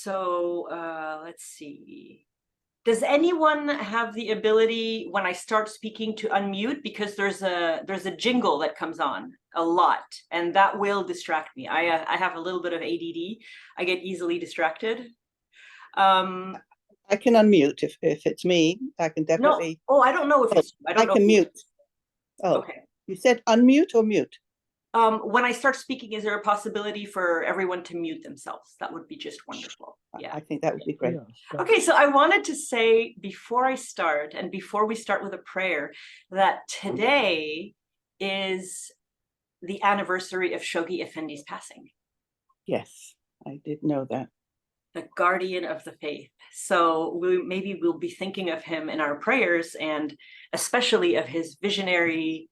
Let's see. Does anyone have the ability when I start speaking to unmute? Because there's a jingle that comes on a lot, and that will distract me. I have a little bit of ADD. I get easily distracted. I can unmute if it's me. I can definitely. No. Oh, I don't know if it's. I don't know. I can mute. Oh, okay. You said unmute or mute? When I start speaking, is there a possibility for everyone to mute themselves? That would be just wonderful. Yeah, I think that would be great. Yeah. Okay, so I wanted to say before I start, and before we start with a prayer, that today is the anniversary of Shoghi Effendi's passing. Yes, I did know that. The guardian of the faith. So maybe we'll be thinking of him in our prayers, and especially of his visionary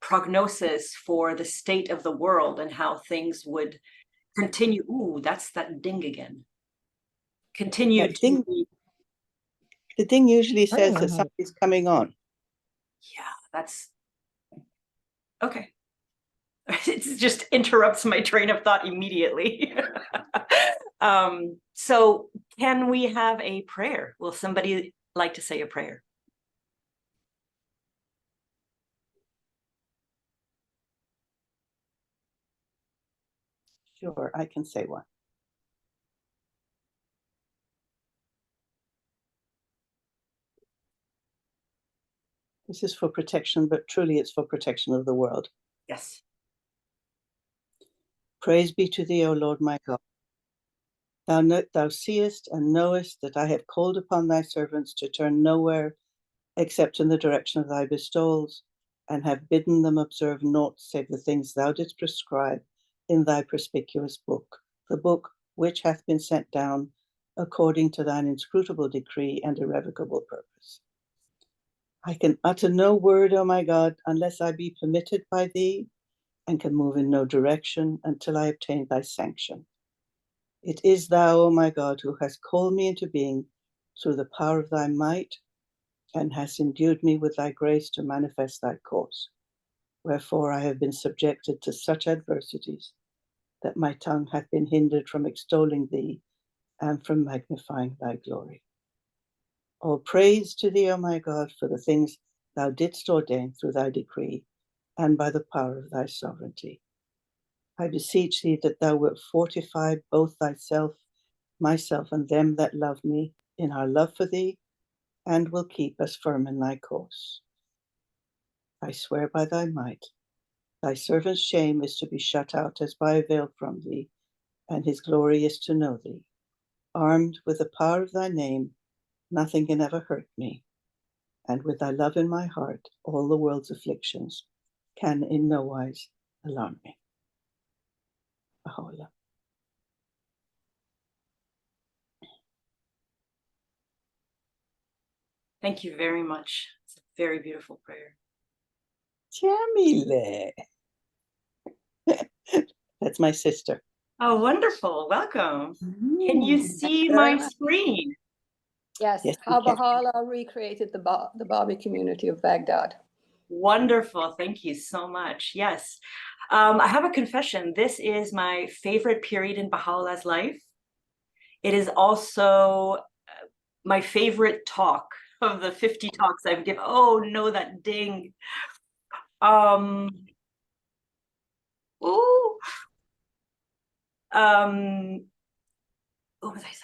prognosis for the state of the world and how things would continue. Ooh, that's that ding again. Continue That ding, the ding usually says that something's coming on. Yeah, that's okay. It just interrupts my train of thought immediately. So can we have a prayer? Will somebody like to say a prayer? Sure, I can say one. This is for protection, but truly it's for protection of the world. Yes. Praise be to thee, O Lord my God. Thou seest and knowest that I have called upon thy servants to turn nowhere except in the direction of thy bestowals, and have bidden them observe naught save the things thou didst prescribe in thy perspicuous book, the book which hath been sent down according to thine inscrutable decree and irrevocable purpose. I can utter no word, O my God, unless I be permitted by thee, and can move in no direction until I obtain thy sanction. It is thou, O my God, who hast called me into being through the power of thy might, and hast endued me with thy grace to manifest thy cause. Wherefore I have been subjected to such adversities that my tongue hath been hindered from extolling thee and from magnifying thy glory. All praise to thee, O my God, for the things thou didst ordain through thy decree and by the power of thy sovereignty. I beseech thee that thou wilt fortify both thyself, myself, and them that love me in our love for thee, and will keep us firm in thy course. I swear by thy might, thy servant's shame is to be shut out as by a veil from thee, and his glory is to know thee. Armed with the power of thy name, nothing can ever hurt me, and with thy love in my heart, all the world's afflictions can in no wise alarm me. Bahá'u'lláh. Thank you very much. It's a very beautiful prayer. Jamile. That's my sister. Oh, wonderful. Welcome. Can you see my screen? Yes, how Baha'u'lláh recreated the Bábí community of Baghdad. Wonderful. Thank you so much. Yes. I have a confession. This is my favorite period in Baha'u'llah's life. It is also my favorite talk of the 50 talks I've given. Oh, no, that ding. What was I saying?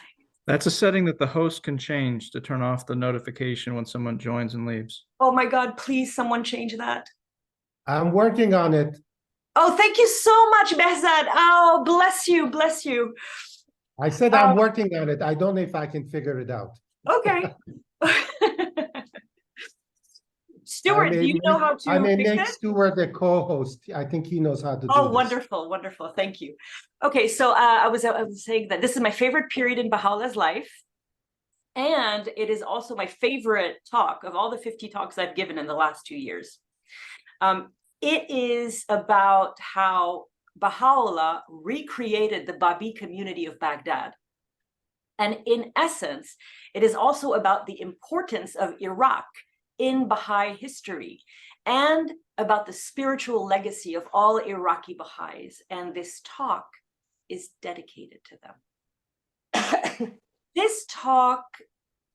That's a setting that the host can change to turn off the notification when someone joins and leaves. Oh my God, please someone change that. I'm working on it. Oh, thank you so much, Baghdád. Oh, bless you, bless you. I said I'm working on it. I don't know if I can figure it out. Okay. Stuart, do you know how to I may fix make it? Stuart a co-host. I think he knows how to do this. Oh, wonderful, wonderful. Thank you. Okay, so I was saying that this is my favorite period in Baha'u'llah's life. And it is also my favorite talk of all the 50 talks I've given in the last 2 years. It is about how Baha'u'lláh recreated the Bábí community of Baghdad. And in essence, it is also about the importance of Iraq in Bahá'í history and about the spiritual legacy of all Iraqi Baha'is. And this talk is dedicated to them. This talk,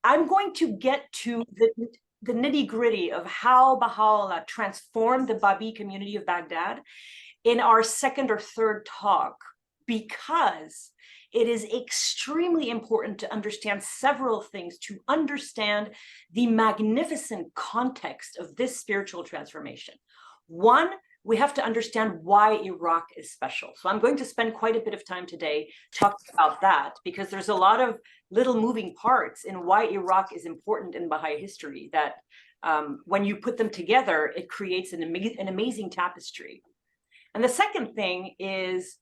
I'm going to get to the nitty-gritty of how Baha'u'lláh transformed the Bábí community of Baghdad in our second or third talk, because it is extremely important to understand several things to understand the magnificent context of this spiritual transformation. One, we have to understand why Iraq is special. So I'm going to spend quite a bit of time today talking about that, because there's a lot of little moving parts in why Iraq is important in Baha'i history that when you put them together, it creates an amazing tapestry. And the second thing is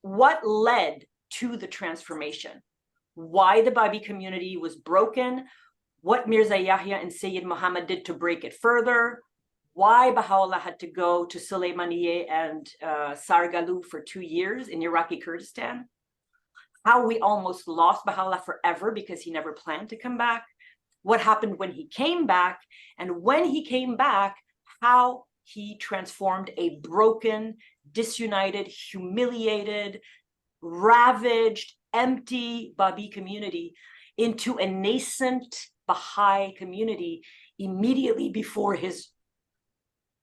what led to the transformation, why the Bábí community was broken, what Mirza Yahya and Sayyid Muhammad did to break it further, why Baha'u'lláh had to go to Sulaymaniyeh and Sargalu for 2 years in Iraqi Kurdistan, how we almost lost Baha'u'lláh forever because he never planned to come back, what happened when he came back, and when he came back, how he transformed a broken, disunited, humiliated, ravaged, empty Bábí community into a nascent Baha'i community immediately before his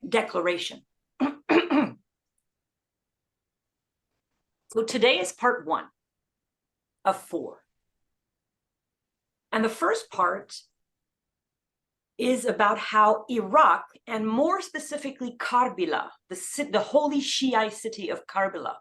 declaration. So today is part 1 of 4. And the first part is about how Iraq, and more specifically Karbala, the holy Shiite city of Karbala,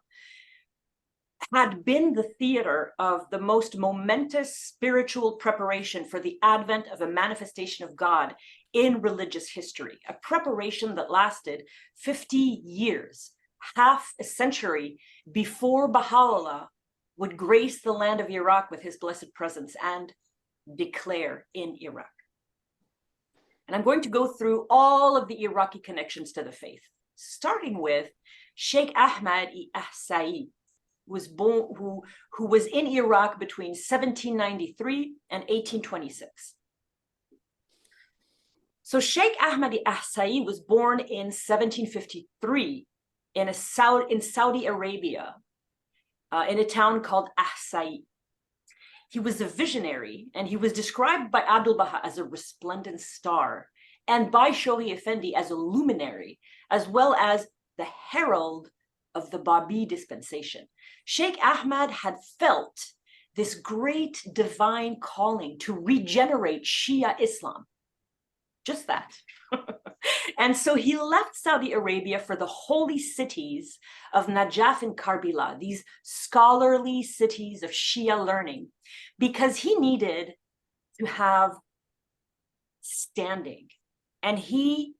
had been the theater of the most momentous spiritual preparation for the advent of a manifestation of God in religious history, a preparation that lasted 50 years, half a century before Baha'u'lláh would grace the land of Iraq with his blessed presence and declare in Iraq. And I'm going to go through all of the Iraqi connections to the faith, starting with Sheikh Ahmad-i Ahsa'i, who was in Iraq between 1793 and 1826. So Sheikh Ahmad-i Ahsa'i was born in 1753 in Saudi Arabia, in a town called Ahsa'i. He was a visionary, and he was described by Abdul Baha as a resplendent star, and by Shohi Effendi as a luminary, as well as the herald of the Bábí dispensation. Sheikh Ahmad had felt this great divine calling to regenerate Shia Islam, just that. And so he left Saudi Arabia for the holy cities of Najaf and Karbala, these scholarly cities of Shia learning, because he needed to have standing. And he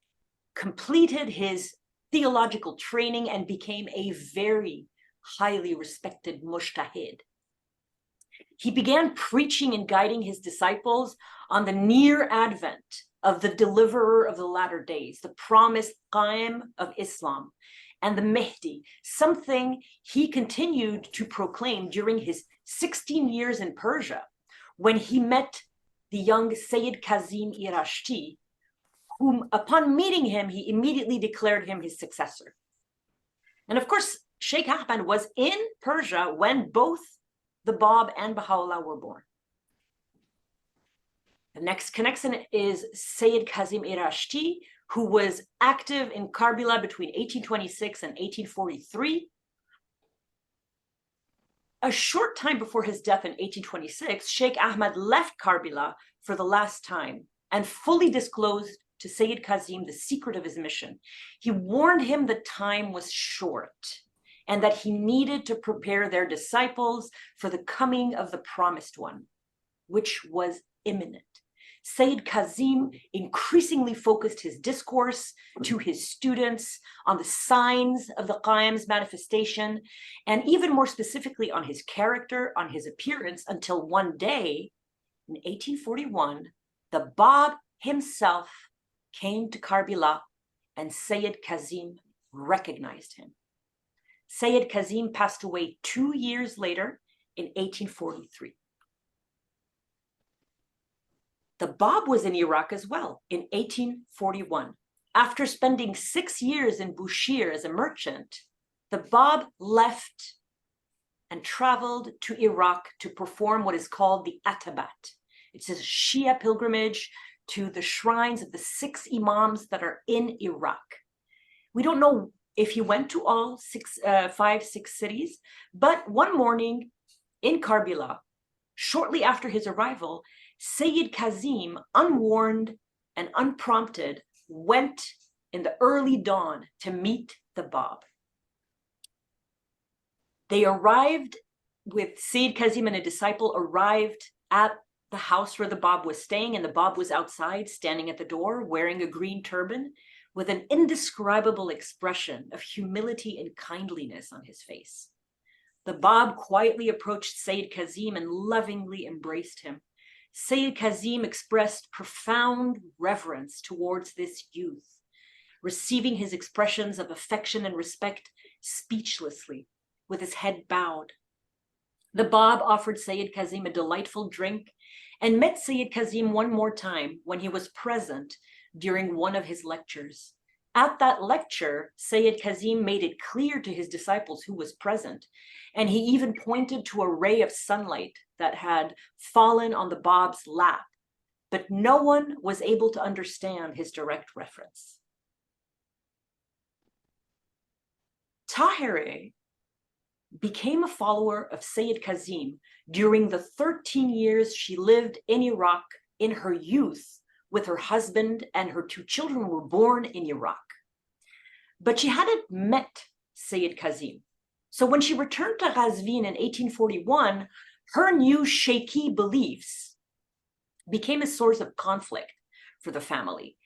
completed his theological training and became a very highly respected mujtahid. He began preaching and guiding his disciples on the near advent of the deliverer of the latter days, the promised Qaim of Islam, and the Mahdi, something he continued to proclaim during his 16 years in Persia, when he met the young Sayyid Kazim Irashti, whom upon meeting him, he immediately declared him his successor. And of course, Sheikh Ahmad was in Persia when both the Bab and Baha'u'lláh were born. The next connection is Sayyid Kazim Irashti, who was active in Karbala between 1826 and 1843. A short time before his death in 1826, Sheikh Ahmad left Karbala for the last time and fully disclosed to Sayyid Kazim the secret of his mission. He warned him that time was short and that he needed to prepare their disciples for the coming of the promised one, which was imminent. Sayyid Kazim increasingly focused his discourse to his students on the signs of the Qaim's manifestation, and even more specifically on his character, on his appearance, until one day in 1841, the Bab himself came to Karbala and Sayyid Kazim recognized him. Sayyid Kazim passed away 2 years later in 1843. The Bab was in Iraq as well in 1841. After spending 6 years in Bushir as a merchant, the Bab left and traveled to Iraq to perform what is called the Atabat. It's a Shia pilgrimage to the shrines of the 6 imams that are in Iraq. We don't know if he went to all 5, 6 cities, but one morning in Karbala, shortly after his arrival, Sayyid Kazim, unwarned and unprompted, went in the early dawn to meet the Bab. They arrived with Sayyid Kazim and a disciple arrived at the house where the Bab was staying, and the Bab was outside, standing at the door, wearing a green turban, with an indescribable expression of humility and kindliness on his face. The Bab quietly approached Sayyid Kazim and lovingly embraced him. Sayyid Kazim expressed profound reverence towards this youth, receiving his expressions of affection and respect speechlessly, with his head bowed. The Bab offered Sayyid Kazim a delightful drink and met Sayyid Kazim one more time when he was present during one of his lectures. At that lecture, Sayyid Kazim made it clear to his disciples who was present, and he even pointed to a ray of sunlight that had fallen on the Bab's lap, but no one was able to understand his direct reference. Tahireh became a follower of Sayyid Kazim during the 13 years she lived in Iraq. In her youth, with her husband and her 2 children were born in Iraq. But she hadn't met Sayyid Kazim. So when she returned to Ghazvin in 1841, her new Shaykhi beliefs became a source of conflict for the family.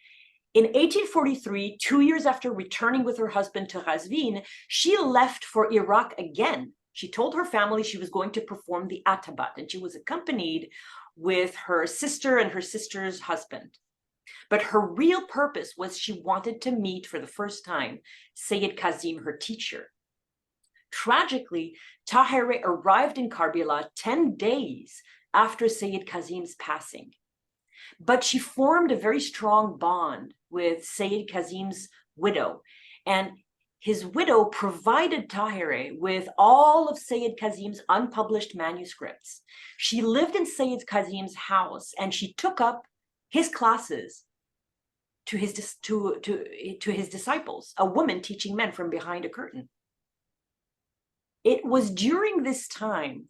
In 1843, 2 years after returning with her husband to Ghazvin, she left for Iraq again. She told her family she was going to perform the Atabat, and she was accompanied with her sister and her sister's husband. But her real purpose was she wanted to meet for the first time Sayyid Kazim, her teacher. Tragically, Tahireh arrived in Karbala 10 days after Sayyid Kazim's passing. But she formed a very strong bond with Sayyid Kazim's widow, and his widow provided Tahireh with all of Sayyid Kazim's unpublished manuscripts. She lived in Sayyid Kazim's house, and she took up his classes to his disciples, a woman teaching men from behind a curtain. It was during this time,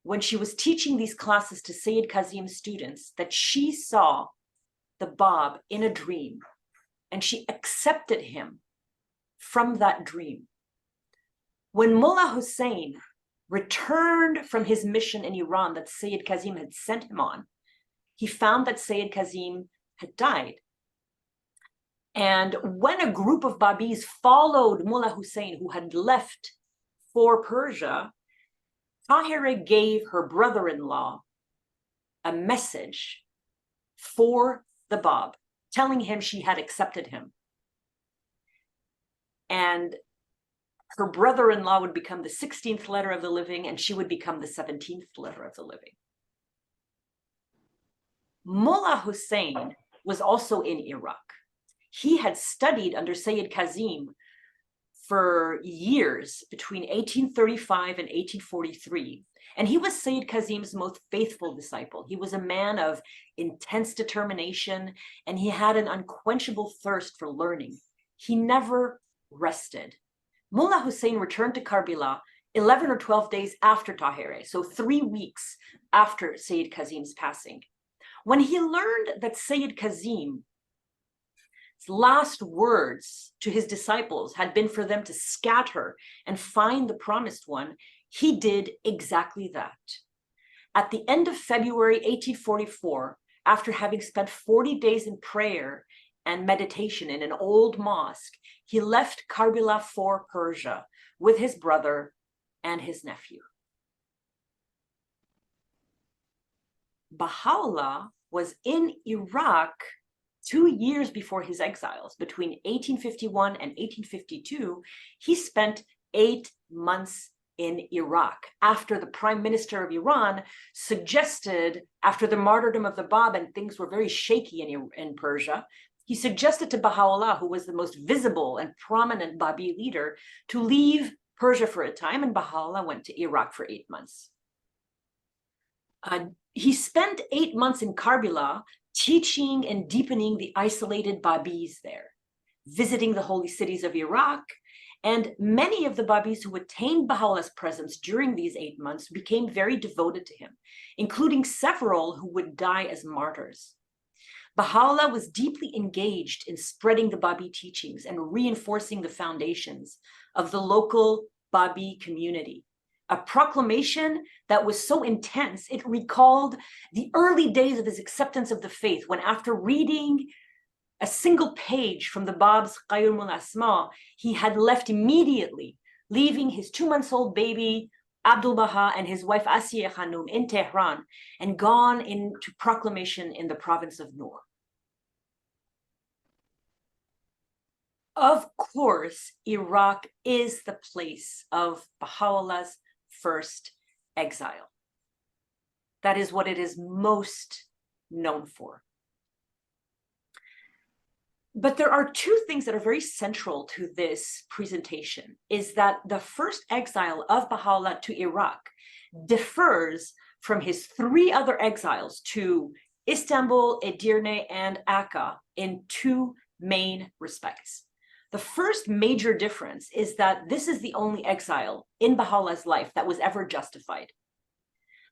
when she was teaching these classes to Sayyid Kazim's students, that she saw the Bab in a dream, and she accepted him from that dream. When Mullah Hussein returned from his mission in Iran that Sayyid Kazim had sent him on, he found that Sayyid Kazim had died. And when a group of Babis followed Mullah Hussein, who had left for Persia, Tahireh gave her brother-in-law a message for the Bab, telling him she had accepted him. And her brother-in-law would become the 16th letter of the living, and she would become the 17th letter of the living. Mullah Hussein was also in Iraq. He had studied under Sayyid Kazim for years between 1835 and 1843. And he was Sayyid Kazim's most faithful disciple. He was a man of intense determination, and he had an unquenchable thirst for learning. He never rested. Mullah Hussein returned to Karbala 11 or 12 days after Tahireh, so 3 weeks after Sayyid Kazim's passing. When he learned that Sayyid Kazim's last words to his disciples had been for them to scatter and find the promised one, he did exactly that. At the end of February 1844, after having spent 40 days in prayer and meditation in an old mosque, he left Karbala for Persia with his brother and his nephew. Baha'u'lláh was in Iraq 2 years before his exiles. Between 1851 and 1852, he spent 8 months in Iraq after the prime minister of Iran suggested, after the martyrdom of the Bab and things were very shaky in Persia, he suggested to Baha'u'lláh, who was the most visible and prominent Bábí leader, to leave Persia for a time, and Baha'u'lláh went to Iraq for 8 months. He spent 8 months in Karbala teaching and deepening the isolated Bábís there, visiting the holy cities of Iraq, and many of the Bábís who attained Baha'u'llah's presence during these 8 months became very devoted to him, including several who would die as martyrs. Baha'u'lláh was deeply engaged in spreading the Bábí teachings and reinforcing the foundations of the local Bábí community. A proclamation that was so intense, it recalled the early days of his acceptance of the faith, when after reading a single page from the Bab's Qayyum al-Asma, he had left immediately, leaving his 2-month-old baby, Abdul Baha, and his wife Asiya Khanum in Tehran, and gone into proclamation in the province of Noor. Of course, Iraq is the place of Baha'u'llah's first exile. That is what it is most known for. But there are two things that are very central to this presentation, is that the first exile of Baha'u'lláh to Iraq differs from his 3 other exiles to Istanbul, Edirne, and Akka in 2 main respects. The first major difference is that this is the only exile in Baha'u'llah's life that was ever justified.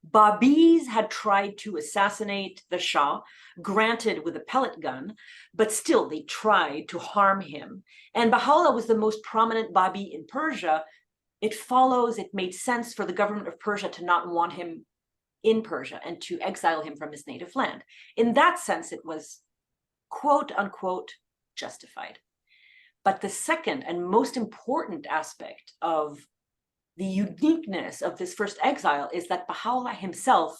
Bábís had tried to assassinate the Shah, granted with a pellet gun, but still they tried to harm him. And Baha'u'lláh was the most prominent Bábí in Persia. It follows, it made sense for the government of Persia to not want him in Persia and to exile him from his native land. In that sense, it was quote unquote justified. But the second and most important aspect of the uniqueness of this first exile is that Baha'u'lláh himself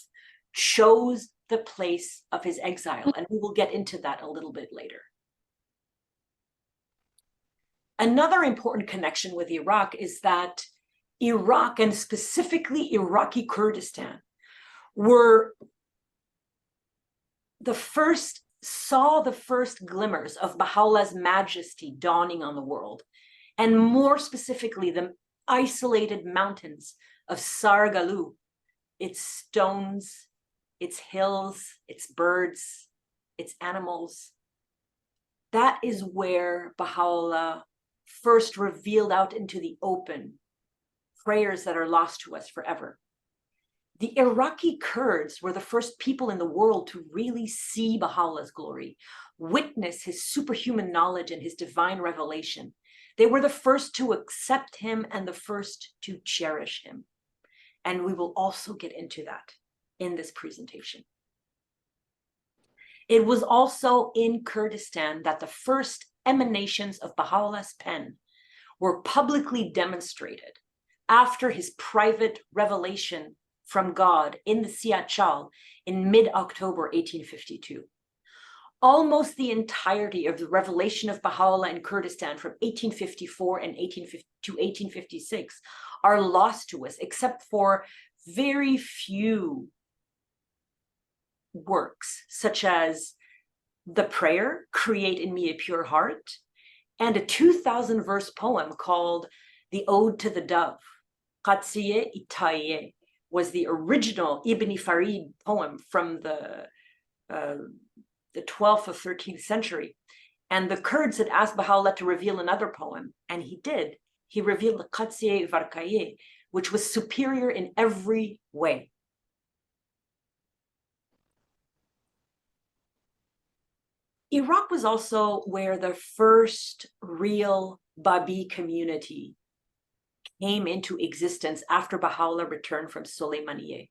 chose the place of his exile, and we will get into that a little bit later. Another important connection with Iraq is that Iraq, and specifically Iraqi Kurdistan, saw the first glimmers of Baha'u'llah's majesty dawning on the world, and more specifically, the isolated mountains of Sargalu, its stones, its hills, its birds, its animals. That is where Baha'u'lláh first revealed out into the open prayers that are lost to us forever. The Iraqi Kurds were the first people in the world to really see Baha'u'llah's glory, witness his superhuman knowledge and his divine revelation. They were the first to accept him and the first to cherish him. And we will also get into that in this presentation. It was also in Kurdistan that the first emanations of Baha'u'llah's pen were publicly demonstrated after his private revelation from God in the Siachal in mid-October 1852. Almost the entirety of the revelation of Baha'u'lláh in Kurdistan from 1854 and 1856 are lost to us, except for very few works, such as the prayer, "Create in me a pure heart," and a 2,000-verse poem called the Ode to the Dove. Qatsiye Itaye was the original Ibn Farid poem from the 12th or 13th century. And the Kurds had asked Baha'u'lláh to reveal another poem, and he did. He revealed the Qatsiye Varkaye, which was superior in every way. Iraq was also where the first real Bábí community came into existence after Baha'u'lláh returned from Sulaymaniyeh.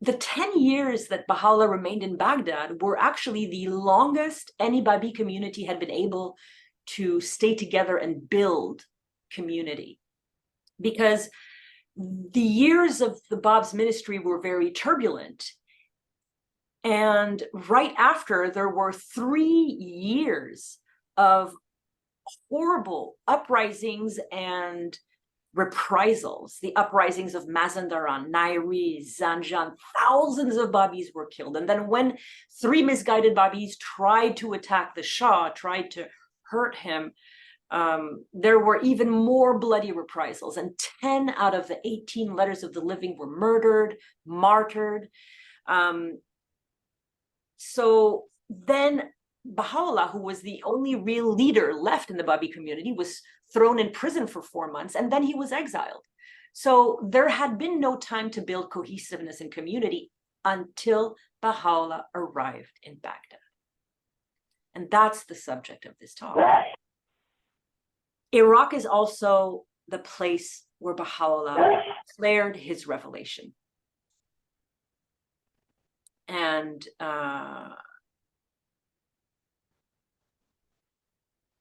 The 10 years that Baha'u'lláh remained in Baghdad were actually the longest any Bábí community had been able to stay together and build community. Because the years of the Bab's ministry were very turbulent. And right after, there were 3 years of horrible uprisings and reprisals. The uprisings of Mazandaran, Nairi, Zanjan, thousands of Bábís were killed. And then when 3 misguided Bábís tried to attack the Shah, tried to hurt him, There were even more bloody reprisals, and 10 out of the 18 letters of the living were murdered, martyred. So then Baha'u'lláh, who was the only real leader left in the Bábí community, was thrown in prison for 4 months, and then he was exiled. So there had been no time to build cohesiveness and community until Baha'u'lláh arrived in Baghdad. And that's the subject of this talk. Iraq is also the place where Baha'u'lláh declared his revelation. And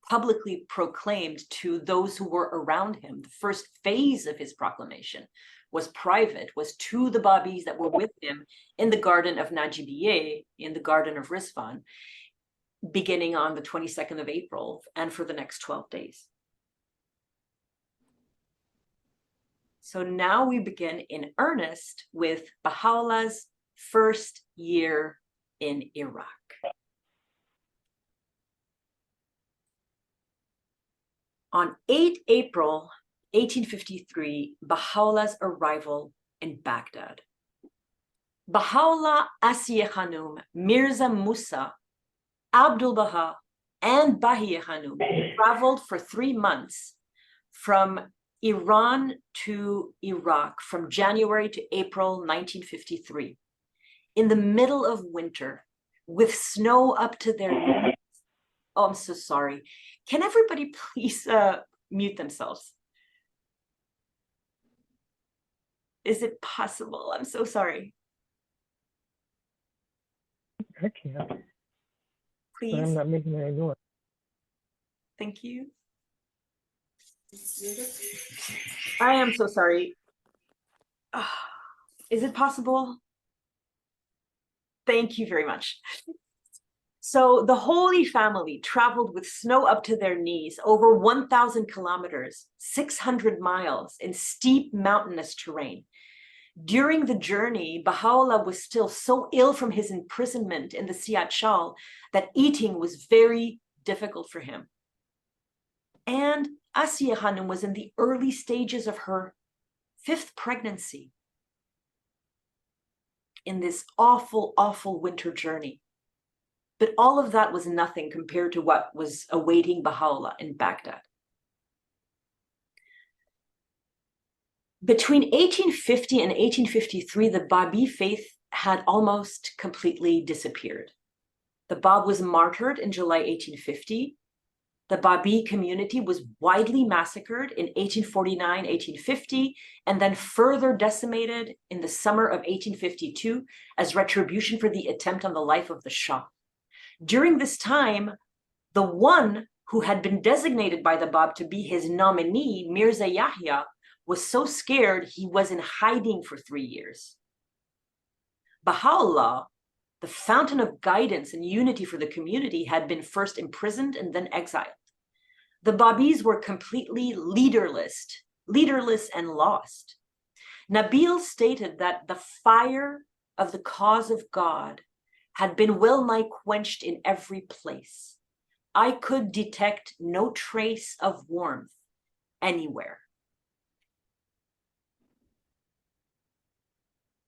publicly proclaimed to those who were around him. The first phase of his proclamation was private, was to the Bábís that were with him in the garden of Najibiyeh, in the garden of Rizwan, beginning on the 22nd of April and for the next 12 days. So now we begin in earnest with Baha'u'llah's first year in Iraq. On 8 April 1853, Baha'u'llah's arrival in Baghdad. Baha'u'lláh, Asiye Khanum, Mirza Musa, Abdul Baha, and Bahiye Khanum traveled for 3 months from Iran to Iraq from January to April 1953, in the middle of winter, with snow up to their knees. Oh, I'm so sorry. Can everybody please mute themselves? Is it possible? I'm so sorry. I can't, but Please. I'm not making any noise. Thank you. I am so sorry. Is it possible? Thank you very much. So the Holy Family traveled with snow up to their knees over 1,000 kilometers, 600 miles in steep mountainous terrain. During the journey, Baha'u'lláh was still so ill from his imprisonment in the Siat Shal that eating was very difficult for him. And Asiye Khanum was in the early stages of her 5th pregnancy in this awful, awful winter journey. But all of that was nothing compared to what was awaiting Baha'u'lláh in Baghdad. Between 1850 and 1853, the Bábí faith had almost completely disappeared. The Bab was martyred in July 1850. The Bábí community was widely massacred in 1849, 1850, and then further decimated in the summer of 1852 as retribution for the attempt on the life of the Shah. During this time, the one who had been designated by the Bab to be his nominee, Mirza Yahya, was so scared he was in hiding for 3 years. Baha'u'lláh, the fountain of guidance and unity for the community, had been first imprisoned and then exiled. The Bábís were completely leaderless and lost. Nabil stated that the fire of the cause of God had been well-nigh quenched in every place. I could detect no trace of warmth anywhere.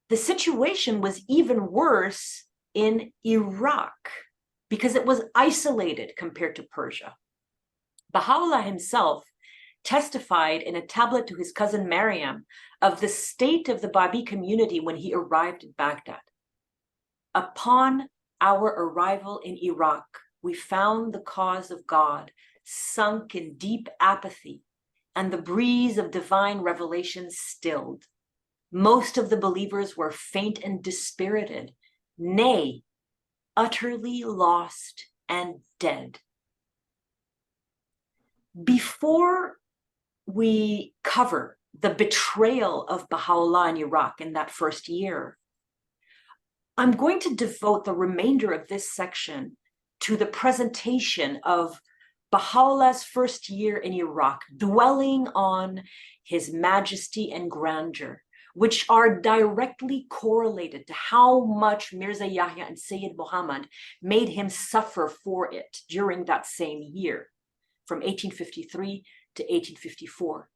The situation was even worse in Iraq because it was isolated compared to Persia. Baha'u'lláh himself testified in a tablet to his cousin Maryam of the state of the Bábí community when he arrived in Baghdad. Upon our arrival in Iraq, we found the cause of God sunk in deep apathy and the breeze of divine revelation stilled. Most of the believers were faint and dispirited, nay, utterly lost and dead. Before we cover the betrayal of Baha'u'lláh in Iraq in that first year, I'm going to devote the remainder of this section to the presentation of Baha'u'llah's first year in Iraq, dwelling on his majesty and grandeur, which are directly correlated to how much Mirza Yahya and Sayyid Muhammad made him suffer for it during that same year. from 1853 to 1854.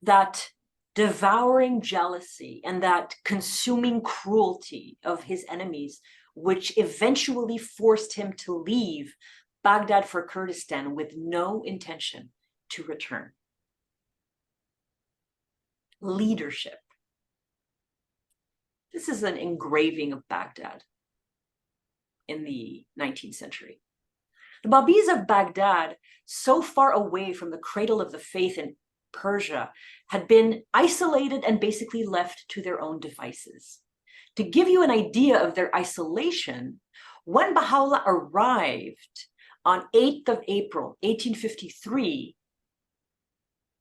That devouring jealousy and that consuming cruelty of his enemies, which eventually forced him to leave Baghdad for Kurdistan with no intention to return. Leadership. This is an engraving of Baghdad in the 19th century. The Bábís of Baghdad, so far away from the cradle of the faith in Persia, had been isolated and basically left to their own devices. To give you an idea of their isolation, when Baha'u'lláh arrived on 8th of April, 1853,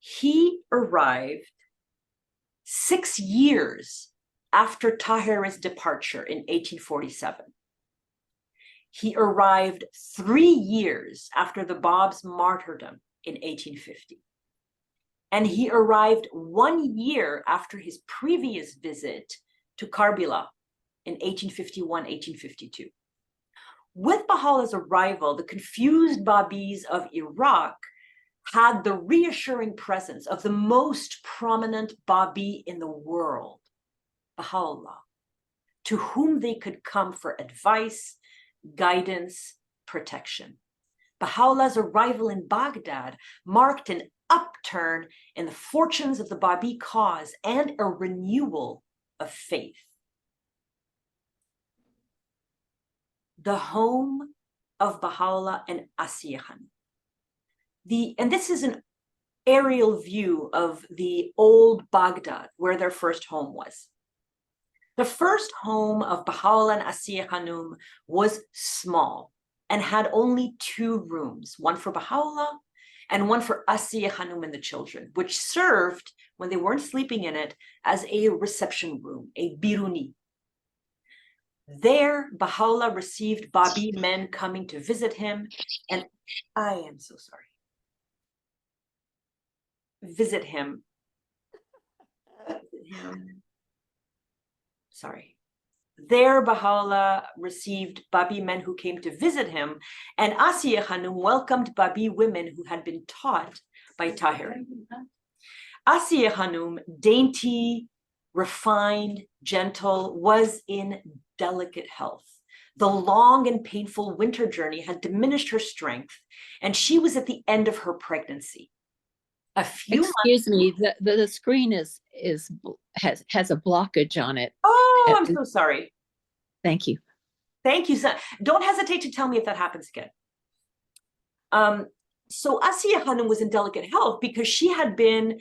he arrived 6 years after Tahir's departure in 1847. He arrived 3 years after the Bab's martyrdom in 1850. And he arrived 1 year after his previous visit to Karbala in 1851, 1852. With Baha'u'llah's arrival, the confused Bábís of Iraq had the reassuring presence of the most prominent Bábí in the world, Baha'u'lláh, to whom they could come for advice, guidance, protection. Baha'u'llah's arrival in Baghdad marked an upturn in the fortunes of the Bábí cause and a renewal of faith. The home of Baha'u'lláh and Asiya Khanum. And this is an aerial view of the old Baghdad, where their first home was. The first home of Baha'u'lláh and Asiya Khanum was small and had only 2 rooms, one for Baha'u'lláh and one for Asiya Khanum and the children, which served, when they weren't sleeping in it, as a reception room, a biruni. There, Baha'u'lláh received Bábí men coming to visit him, and I am so sorry. Visit him. Sorry. There, Baha'u'lláh received Bábí men who came to visit him, and Asiya Khanum welcomed Bábí women who had been taught by Tahir. Asiya Khanum, dainty, refined, gentle, was in delicate health. The long and painful winter journey had diminished her strength, and she was at the end of her pregnancy. Excuse me, the screen has a blockage on it. Oh, I'm so sorry. Thank you. Thank you. Don't hesitate to tell me if that happens again. So Asiya Khanum was in delicate health because she had been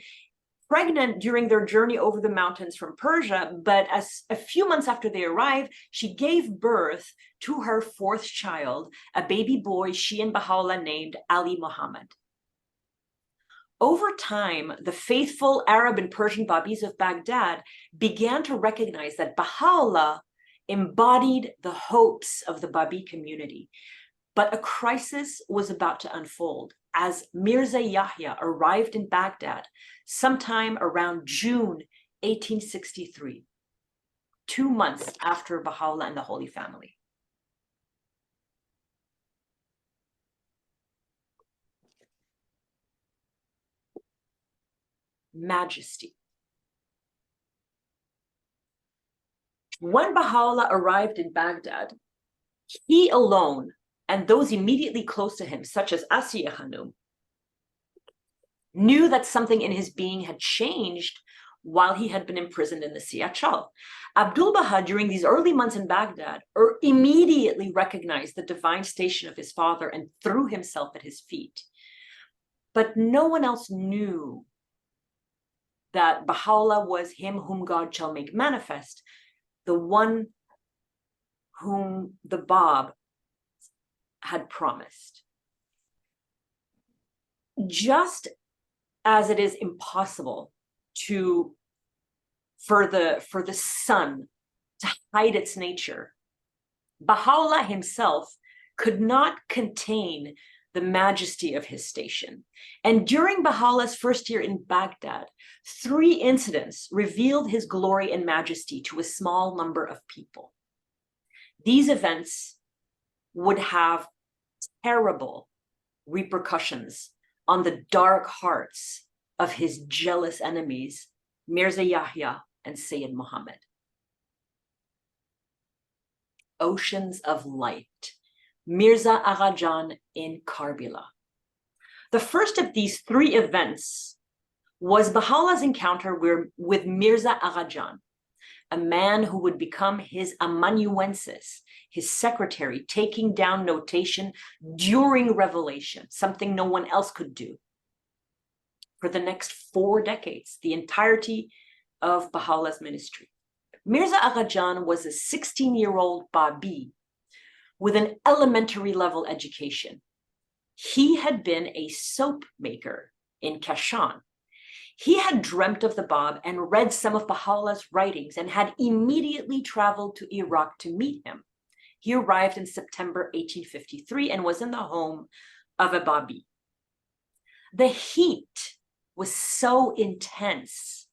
pregnant during their journey over the mountains from Persia, but as a few months after they arrived, she gave birth to her 4th child, a baby boy she and Baha'u'lláh named Ali Muhammad. Over time, the faithful Arab and Persian Bábís of Baghdad began to recognize that Baha'u'lláh embodied the hopes of the Bábí community. But a crisis was about to unfold as Mirza Yahya arrived in Baghdad sometime around June 1863, 2 months after Baha'u'lláh and the Holy Family. Majesty. When Baha'u'lláh arrived in Baghdad, he alone and those immediately close to him, such as Asiya Khanum, knew that something in his being had changed while he had been imprisoned in the Siyachal. Abdul Baha, during these early months in Baghdad, immediately recognized the divine station of his father and threw himself at his feet. But no one else knew that Baha'u'lláh was him whom God shall make manifest, the one whom the Bab had promised. Just as it is impossible for the sun to hide its nature, Baha'u'lláh himself could not contain the majesty of his station. And during Baha'u'llah's first year in Baghdad, 3 incidents revealed his glory and majesty to a small number of people. These events would have terrible repercussions on the dark hearts of his jealous enemies, Mirza Yahya and Sayyid Muhammad. Oceans of Light, Mirza Agha Jan in Karbala. The first of these three events was Baha'u'llah's encounter with Mirza Agha Jan, a man who would become his amanuensis, his secretary, taking down notation during revelation, something no one else could do. For the next 4 decades, the entirety of Baha'u'llah's ministry. Mirza Agha Jan was a 16-year-old Bábí with an elementary level education. He had been a soap maker in Kashan. He had dreamt of the Bab and read some of Baha'u'llah's writings and had immediately traveled to Iraq to meet him. He arrived in September 1853 and was in the home of a Bábí. The heat was so intense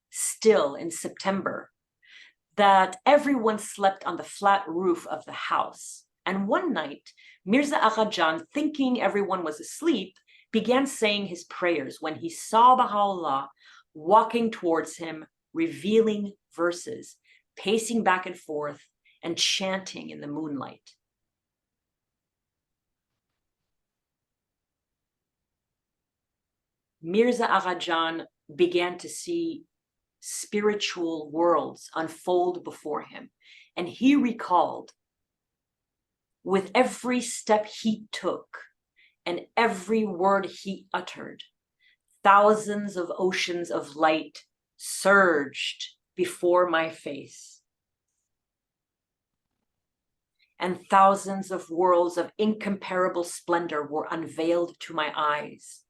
still in September that everyone slept on the flat roof of the house. And one night, Mirza Agha Jan, thinking everyone was asleep, began saying his prayers when he saw Baha'u'llah walking towards him, revealing verses, pacing back and forth, and chanting in the moonlight. Mirza Agha Jan began to see spiritual worlds unfold before him, and he recalled, with every step he took and every word he uttered, thousands of oceans of light surged before my face, and thousands of worlds of incomparable splendor were unveiled to my eyes,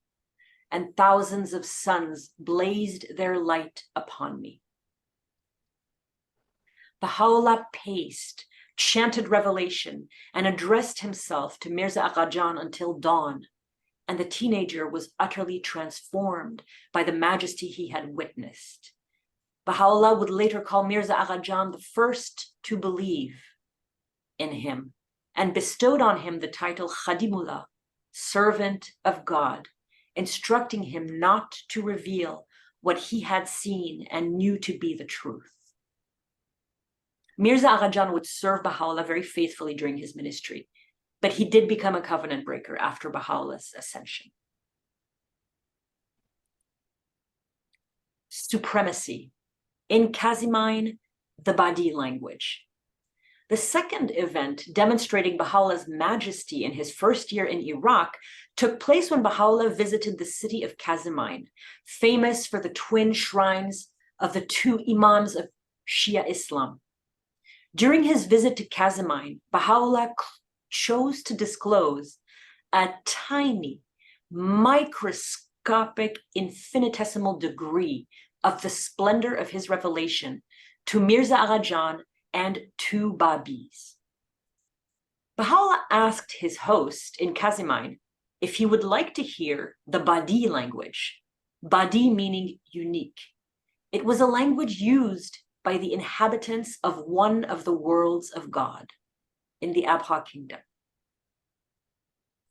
and thousands of suns blazed their light upon me. Baha'u'llah paced, chanted revelation, and addressed himself to Mirza Agha Jan until dawn, and the teenager was utterly transformed by the majesty he had witnessed. Baha'u'llah would later call Mirza Agha Jan the first to believe in him, and bestowed on him the title Khadimullah, servant of God, instructing him not to reveal what he had seen and knew to be the truth. Mirza Agha Jan would serve Baha'u'llah very faithfully during his ministry, but he did become a covenant breaker after Baha'u'llah's ascension. Supremacy. In Kazimine, the Badi language. The second event demonstrating Baha'u'llah's majesty in his first year in Iraq took place when Baha'u'llah visited the city of Kazimine, famous for the twin shrines of the 2 imams of Shia Islam. During his visit to Kazimine, Baha'u'llah chose to disclose a tiny, microscopic, infinitesimal degree of the splendor of his revelation to Mirza Agha Jan and 2 Bábís. Baha'u'llah asked his host in Kazimine if he would like to hear the Badi language, Badi meaning unique. It was a language used by the inhabitants of one of the worlds of God in the Abha kingdom.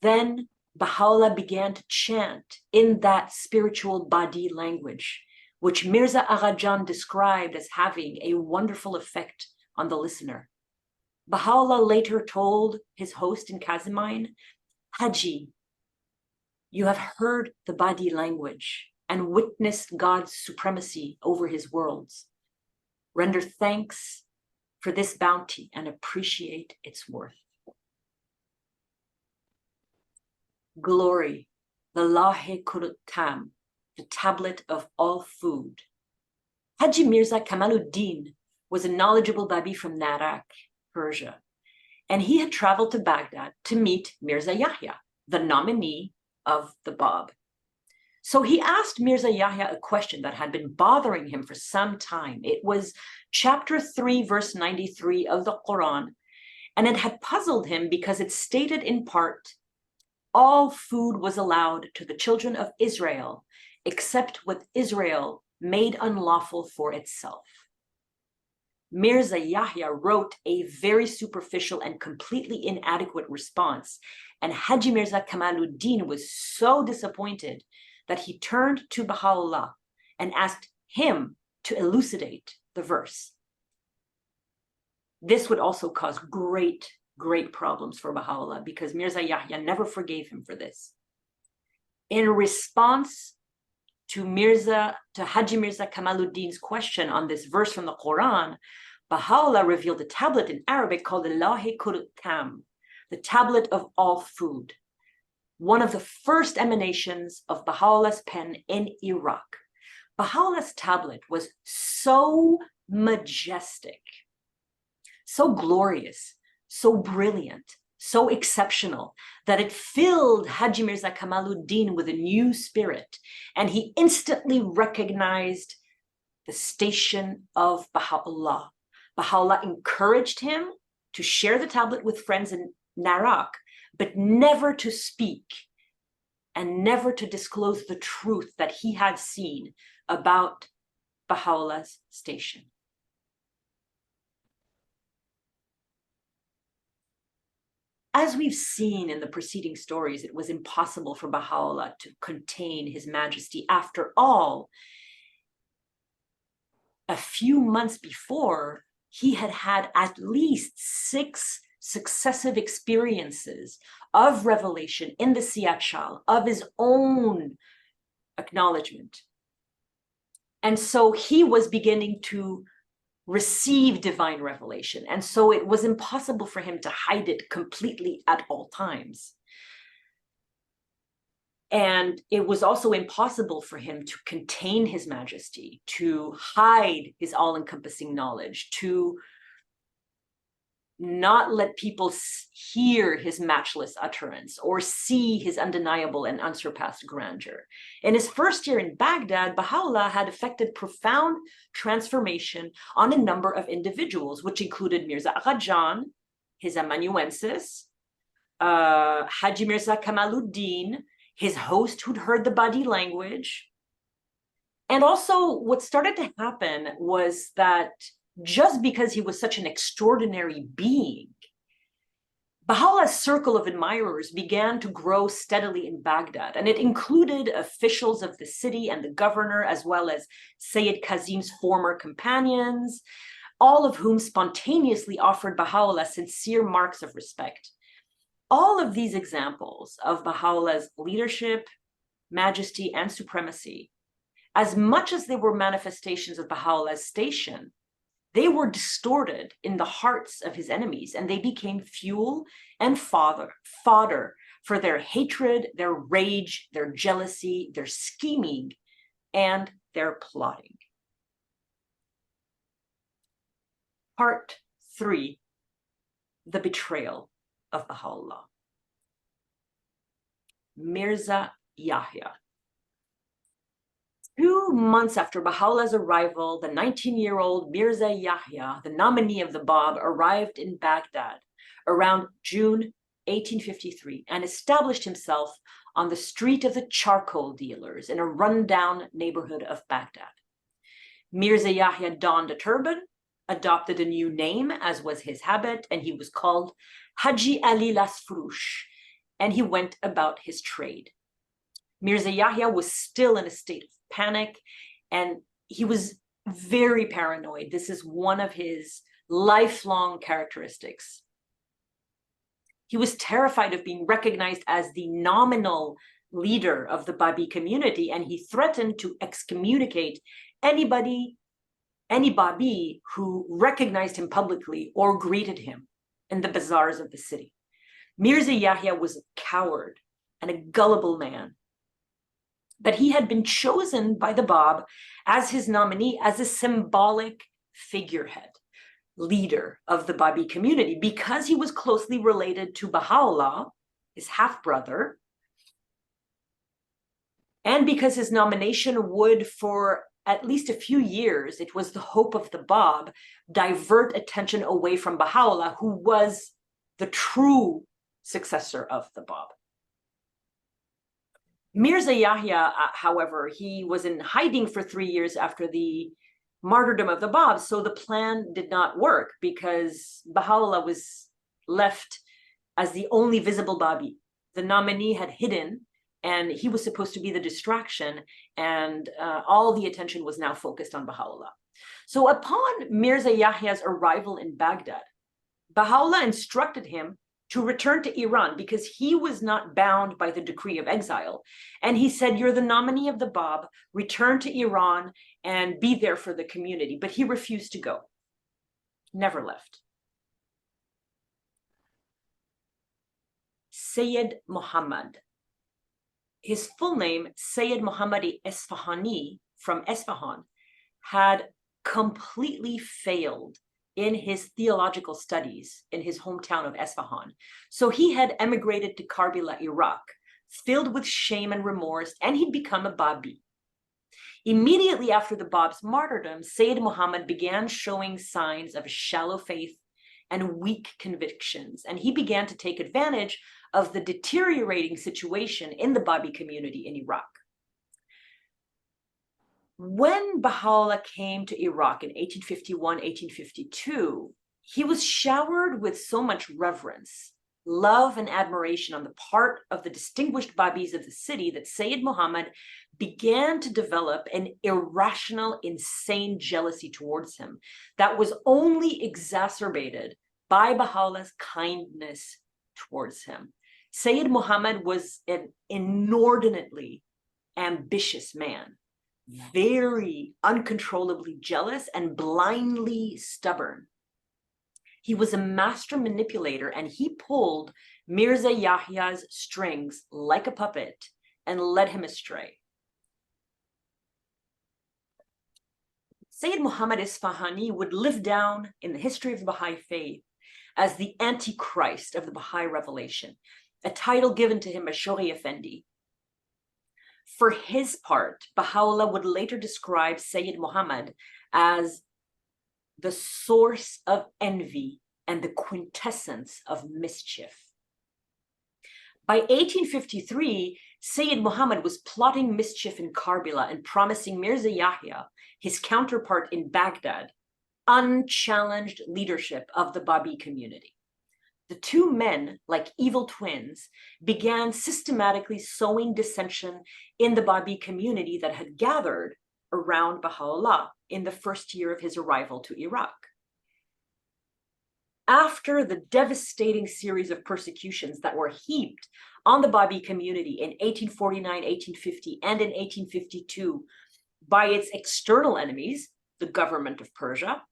Then Baha'u'llah began to chant in that spiritual Badi language, which Mirza Agha Jan described as having a wonderful effect on the listener. Baha'u'llah later told his host in Kazimine, Haji, you have heard the Badi language and witnessed God's supremacy over his worlds. Render thanks for this bounty and appreciate its worth. Glory, the Lahe Kurutam, the tablet of all food. Haji Mirza Kamaluddin was a knowledgeable Bábí from Iráq, Persia, and he had traveled to Baghdad to meet Mirza Yahya, the nominee of the Bab. So he asked Mirza Yahya a question that had been bothering him for some time. It was chapter 3, verse 93 of the Quran, and it had puzzled him because it stated in part, all food was allowed to the children of Israel, except what Israel made unlawful for itself. Mirza Yahya wrote a very superficial and completely inadequate response. And Haji Mirza Kamaluddin was so disappointed that he turned to Baha'u'lláh and asked him to elucidate the verse. This would also cause great problems for Baha'u'lláh, because Mirza Yahya never forgave him for this. In response to Haji Mirza Kamaluddin's question on this verse from the Quran, Baha'u'lláh revealed a tablet in Arabic called the Lawh-e Tam, the tablet of all food, one of the first emanations of Baha'u'llah's pen in Iraq. Baha'u'llah's tablet was so majestic, so glorious, so brilliant, so exceptional, that it filled Haji Mirza Kamaluddin with a new spirit, and he instantly recognized the station of Baha'u'lláh. Baha'u'lláh encouraged him to share the tablet with friends in Iraq, but never to speak and never to disclose the truth that he had seen about Baha'u'llah's station. As we've seen in the preceding stories, it was impossible for Baha'u'lláh to contain his majesty. After all, a few months before, he had had at least 6 successive experiences of revelation in the Siyachal, of his own acknowledgement. And so he was beginning to receive divine revelation. And so it was impossible for him to hide it completely at all times. And it was also impossible for him to contain his majesty, to hide his all-encompassing knowledge, to not let people hear his matchless utterance or see his undeniable and unsurpassed grandeur. In his first year in Baghdad, Baha'u'lláh had effected profound transformation on a number of individuals, which included Mirza Agha, his amanuensis, Haji Mirza Kamaluddin, his host who'd heard the Badi language. And also what started to happen was that just because he was such an extraordinary being, Baha'u'llah's circle of admirers began to grow steadily in Baghdad, and it included officials of the city and the governor, as well as Sayyid Kazim's former companions, all of whom spontaneously offered Baha'u'llah sincere marks of respect. All of these examples of Baha'u'llah's leadership, majesty, and supremacy, as much as they were manifestations of Baha'u'llah's station, they were distorted in the hearts of his enemies, and they became fuel and fodder for their hatred, their rage, their jealousy, their scheming, and their plotting. Part 3, the betrayal of Baha'u'lláh. Mirza Yahya. 2 months after Baha'u'llah's arrival, the 19-year-old Mirza Yahya, the nominee of the Bab, arrived in Baghdad around June 1853 and established himself on the street of the charcoal dealers in a rundown neighborhood of Baghdad. Mirza Yahya donned a turban, adopted a new name, as was his habit, and he was called Haji Ali Lasfrush, and he went about his trade. Mirza Yahya was still in a state of panic, and he was very paranoid. This is one of his lifelong characteristics. He was terrified of being recognized as the nominal leader of the Bábí community, and he threatened to excommunicate any Bábí who recognized him publicly or greeted him in the bazaars of the city. Mirza Yahya was a coward and a gullible man, but he had been chosen by the Bab as his nominee, as a symbolic figurehead, leader of the Bábí community, because he was closely related to Baha'u'lláh, his half-brother, and because his nomination would, for at least a few years, it was the hope of the Bab, divert attention away from Baha'u'lláh, who was the true successor of the Bab. Mirza Yahya, however, he was in hiding for 3 years after the martyrdom of the Bab. So the plan did not work because Baha'u'lláh was left as the only visible Bábí. The nominee had hidden, and he was supposed to be the distraction, and all the attention was now focused on Baha'u'lláh. So upon Mirza Yahya's arrival in Baghdad, Baha'u'lláh instructed him to return to Iran because he was not bound by the decree of exile. And he said, you're the nominee of the Bab, return to Iran and be there for the community. But he refused to go, never left. Sayyid Muhammad, his full name, Sayyid Muhammadi Esfahani from Esfahan, had completely failed in his theological studies in his hometown of Esfahan. So he had emigrated to Karbala, Iraq, filled with shame and remorse, and he'd become a Bábí. Immediately after the Bab's martyrdom, Sayyid Muhammad began showing signs of a shallow faith and weak convictions, and he began to take advantage of the deteriorating situation in the Bábí community in Iraq. When Baha'u'lláh came to Iraq in 1851, 1852, he was showered with so much reverence, love, and admiration on the part of the distinguished Bábís of the city that Sayyid Muhammad began to develop an irrational, insane jealousy towards him that was only exacerbated by Baha'u'llah's kindness towards him. Sayyid Muhammad was an inordinately ambitious man, very uncontrollably jealous and blindly stubborn. He was a master manipulator, and he pulled Mirza Yahya's strings like a puppet and led him astray. Sayyid Muhammad Isfahani would live down in the history of the Baha'i faith as the Antichrist of the Baha'i revelation, a title given to him by Shoghi Effendi. For his part, Baha'u'lláh would later describe Sayyid Muhammad as the source of envy and the quintessence of mischief. By 1853, Sayyid Muhammad was plotting mischief in Karbala and promising Mirza Yahya, his counterpart in Baghdad, unchallenged leadership of the Bábí community. The two men, like evil twins, began systematically sowing dissension in the Bábí community that had gathered around Baha'u'lláh in the first year of his arrival to Iraq. After the devastating series of persecutions that were heaped on the Bábí community in 1849, 1850, and in 1852 by its external enemies, the government of Persia,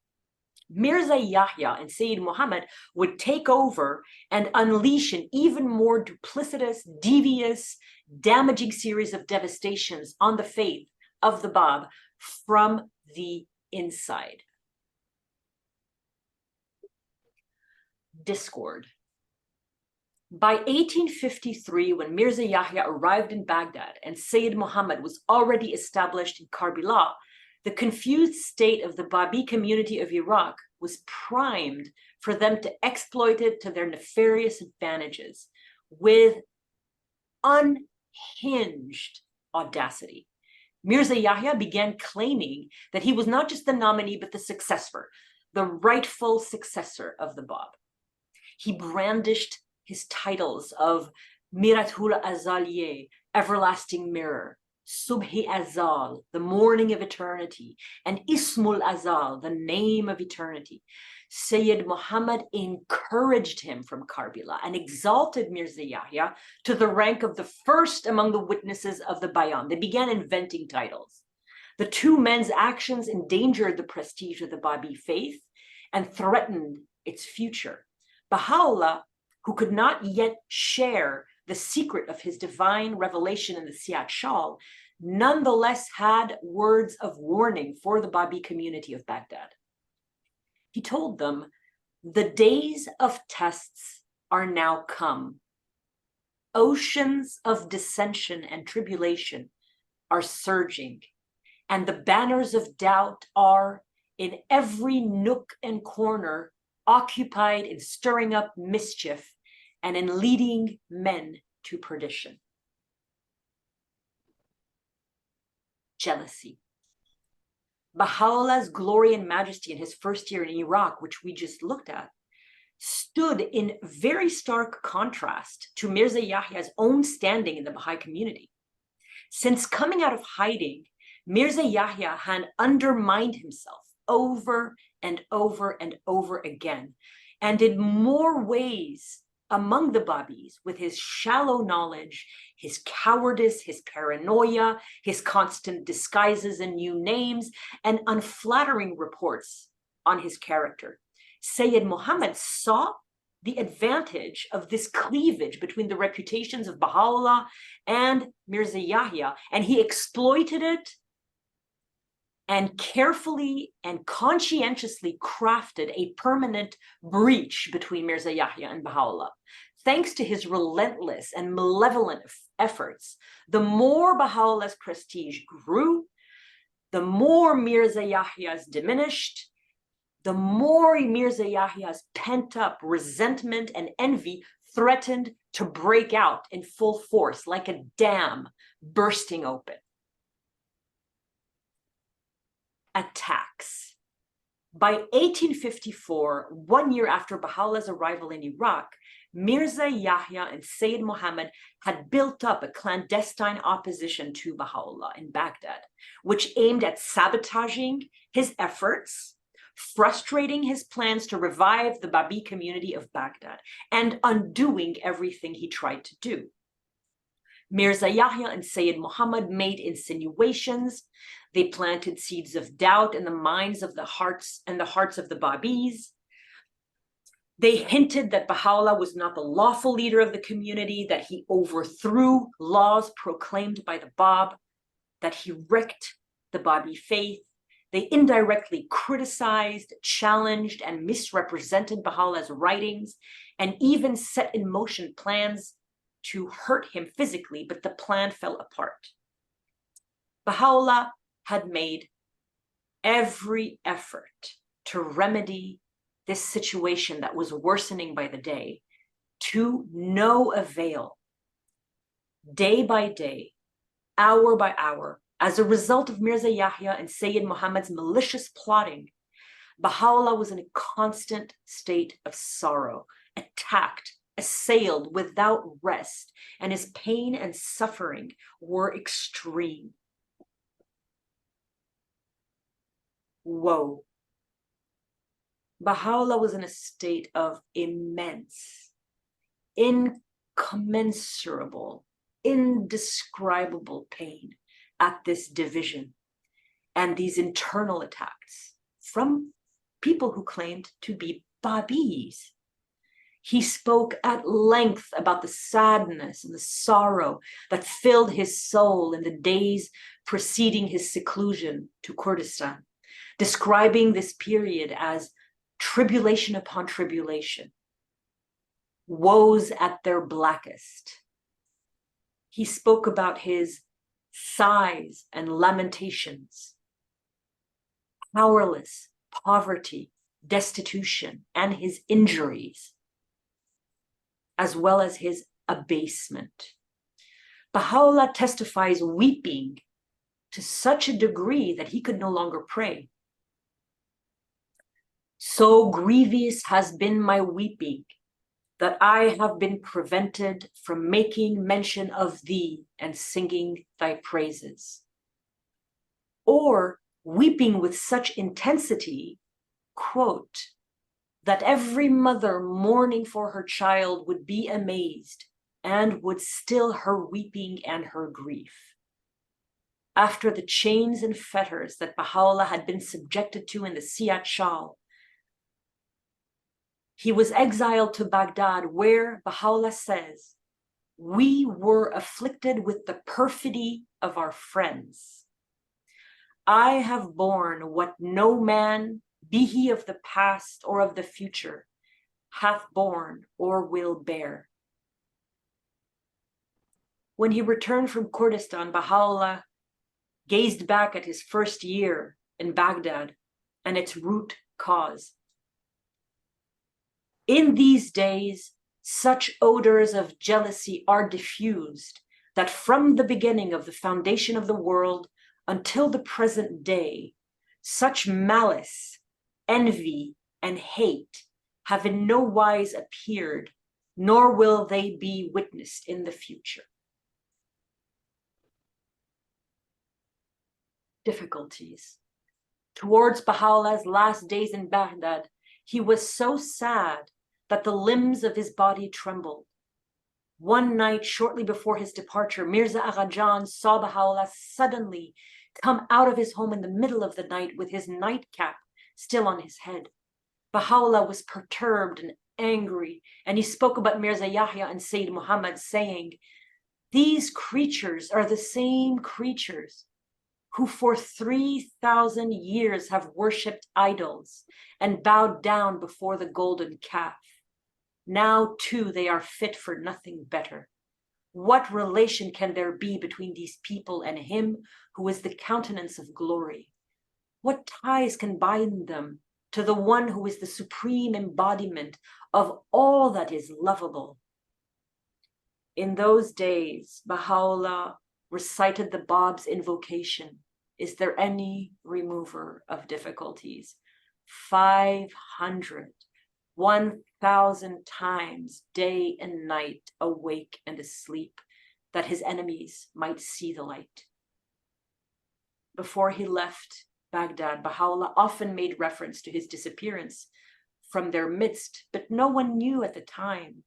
Mirza Yahya and Sayyid Muhammad would take over and unleash an even more duplicitous, devious, damaging series of devastations on the faith of the Bab from the inside. Discord. By 1853, when Mirza Yahya arrived in Baghdad and Sayyid Muhammad was already established in Karbala, the confused state of the Bábí community of Iraq was primed for them to exploit it to their nefarious advantages with unhinged audacity. Mirza Yahya began claiming that he was not just the nominee, but the successor, the rightful successor of the Bab. He brandished his titles of Miratul Azaliye, everlasting mirror, Subhi Azal, the morning of eternity, and Ismul Azal, the name of eternity. Sayyid Muhammad encouraged him from Karbala and exalted Mirza Yahya to the rank of the first among the witnesses of the Bayan. They began inventing titles. The two men's actions endangered the prestige of the Bábí faith and threatened its future. Baha'u'lláh, who could not yet share the secret of his divine revelation in the Siyat Shal, nonetheless had words of warning for the Bábí community of Baghdad. He told them, the days of tests are now come. Oceans of dissension and tribulation are surging, and the banners of doubt are in every nook and corner occupied in stirring up mischief and in leading men to perdition. Jealousy. Baha'u'llah's glory and majesty in his first year in Iraq, which we just looked at, stood in very stark contrast to Mirza Yahya's own standing in the Baha'i community. Since coming out of hiding, Mirza Yahya had undermined himself over and over and over again, and in more ways among the Bábís, with his shallow knowledge, his cowardice, his paranoia, his constant disguises and new names, and unflattering reports on his character. Sayyid Muhammad saw the advantage of this cleavage between the reputations of Baha'u'llah and Mirza Yahya, and he exploited it and carefully and conscientiously crafted a permanent breach between Mirza Yahya and Baha'u'llah. Thanks to his relentless and malevolent efforts, the more Baha'u'llah's prestige grew, the more Mirza Yahya's diminished, the more Mirza Yahya's pent-up resentment and envy threatened to break out in full force, like a dam bursting open. Attacks. By 1854, 1 year after Baha'u'llah's arrival in Iraq, Mirza Yahya and Sayyid Muhammad had built up a clandestine opposition to Baha'u'llah in Baghdad, which aimed at sabotaging his efforts, frustrating his plans to revive the Bábí community of Baghdad, and undoing everything he tried to do. Mirza Yahya and Sayyid Muhammad made insinuations. They planted seeds of doubt in the minds of the hearts of the Bábís. They hinted that Baha'u'llah was not the lawful leader of the community, that he overthrew laws proclaimed by the Bab, that he wrecked the Bábí faith. They indirectly criticized, challenged, and misrepresented Baha'u'llah's writings, and even set in motion plans to hurt him physically, but the plan fell apart. Baha'u'llah had made every effort to remedy this situation that was worsening by the day, to no avail. Day by day, hour by hour, as a result of Mirza Yahya and Sayyid Muhammad's malicious plotting, Baha'u'llah was in a constant state of sorrow, attacked, assailed without rest, and his pain and suffering were extreme. Woe. Baha'u'llah was in a state of immense, incommensurable, indescribable pain at this division and these internal attacks from people who claimed to be Bábís. He spoke at length about the sadness and the sorrow that filled his soul in the days preceding his seclusion to Kurdistan, describing this period as tribulation upon tribulation, woes at their blackest. He spoke about his sighs and lamentations, powerless, poverty, destitution, and his injuries, as well as his abasement. Baha'u'llah testifies weeping to such a degree that he could no longer pray. So grievous has been my weeping that I have been prevented from making mention of thee and singing thy praises. Or weeping with such intensity, quote, that every mother mourning for her child would be amazed and would still her weeping and her grief. After the chains and fetters that Baha'u'llah had been subjected to in the Siyat Shal, he was exiled to Baghdad, where Baha'u'llah says, we were afflicted with the perfidy of our friends. I have borne what no man, be he of the past or of the future, hath borne or will bear. When he returned from Kurdistan, Baha'u'llah gazed back at his first year in Baghdad and its root cause. In these days, such odors of jealousy are diffused that from the beginning of the foundation of the world until the present day, Such malice, envy, and hate have in no wise appeared, nor will they be witnessed in the future. Difficulties. Towards Baha'u'llah's last days in Baghdad, he was so sad that the limbs of his body trembled. One night, shortly before his departure, Mirza Agha Jan saw Baha'u'llah suddenly come out of his home in the middle of the night with his nightcap still on his head. Baha'u'llah was perturbed and angry, and he spoke about Mirza Yahya and Sayyid Muhammad, saying, "These creatures are the same creatures who for 3,000 years have worshipped idols and bowed down before the golden calf. Now too they are fit for nothing better. What relation can there be between these people and him who is the countenance of glory? What ties can bind them to the one who is the supreme embodiment of all that is lovable?" In those days, Baha'u'llah recited the Bab's invocation, "Is there any remover of difficulties?" 500, 1,000 times, day and night, awake and asleep, that his enemies might see the light. Before he left Baghdad, Baha'u'llah often made reference to his disappearance from their midst, but no one knew at the time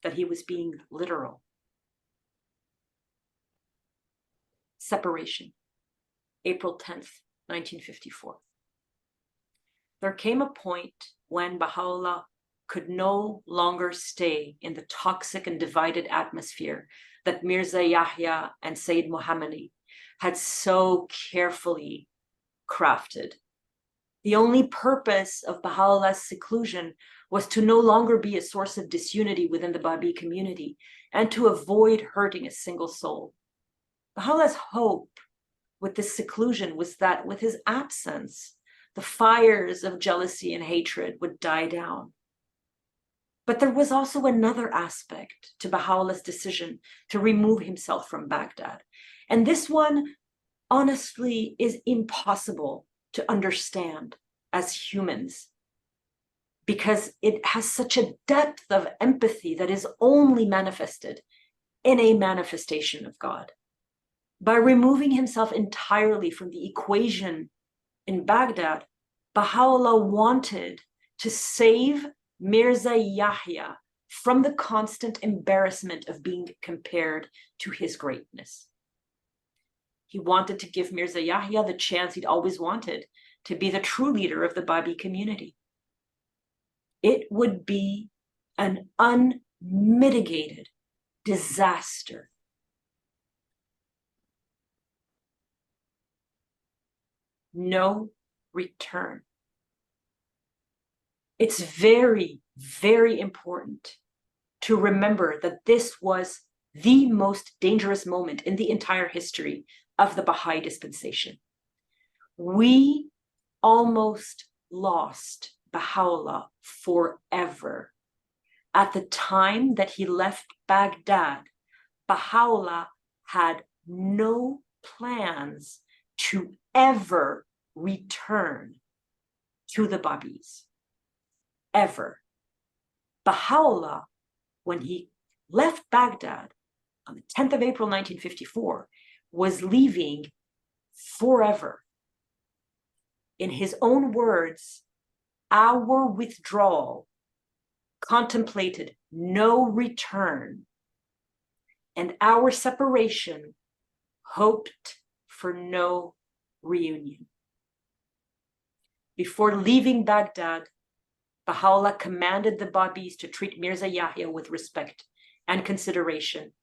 that he was being literal. Separation, April 10th, 1954. There came a point when Baha'u'llah could no longer stay in the toxic and divided atmosphere that Mirza Yahya and Sayyid Muhammad had so carefully crafted. The only purpose of Baha'u'llah's seclusion was to no longer be a source of disunity within the Bábí community and to avoid hurting a single soul. Baha'u'llah's hope with this seclusion was that with his absence, the fires of jealousy and hatred would die down. But there was also another aspect to Baha'u'llah's decision to remove himself from Baghdad. And this one, honestly, is impossible to understand as humans, because it has such a depth of empathy that is only manifested in a manifestation of God. By removing himself entirely from the equation in Baghdad, Baha'u'llah wanted to save Mirza Yahya from the constant embarrassment of being compared to his greatness. He wanted to give Mirza Yahya the chance he'd always wanted, to be the true leader of the Bábí community. It would be an unmitigated disaster. No return. It's very, very important to remember that this was the most dangerous moment in the entire history of the Baha'i dispensation. We almost lost Baha'u'llah forever. At the time that he left Baghdad, Baha'u'llah had no plans to ever return to the Bábís. Ever. Baha'u'llah, when he left Baghdad on the 10th of April, 1954, was leaving forever. In his own words, our withdrawal contemplated no return, and our separation hoped for no reunion. Before leaving Baghdad, Baha'u'llah commanded the Bábís to treat Mirza Yahya with respect and consideration,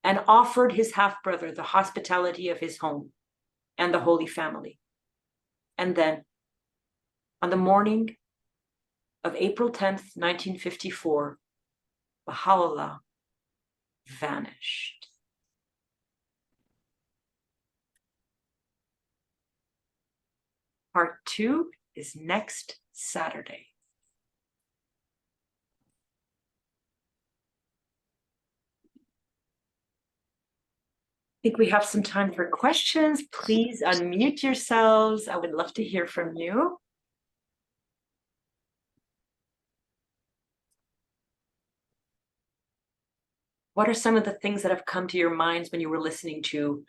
and offered his half-brother the hospitality of his home and the Holy Family. And then, on the morning of April 10th, 1954, Baha'u'llah vanished. Part 2 is next Saturday. think we have some time for questions. Please unmute yourselves. I would love to hear from you. What are some of the things that have come to your minds when you were listening to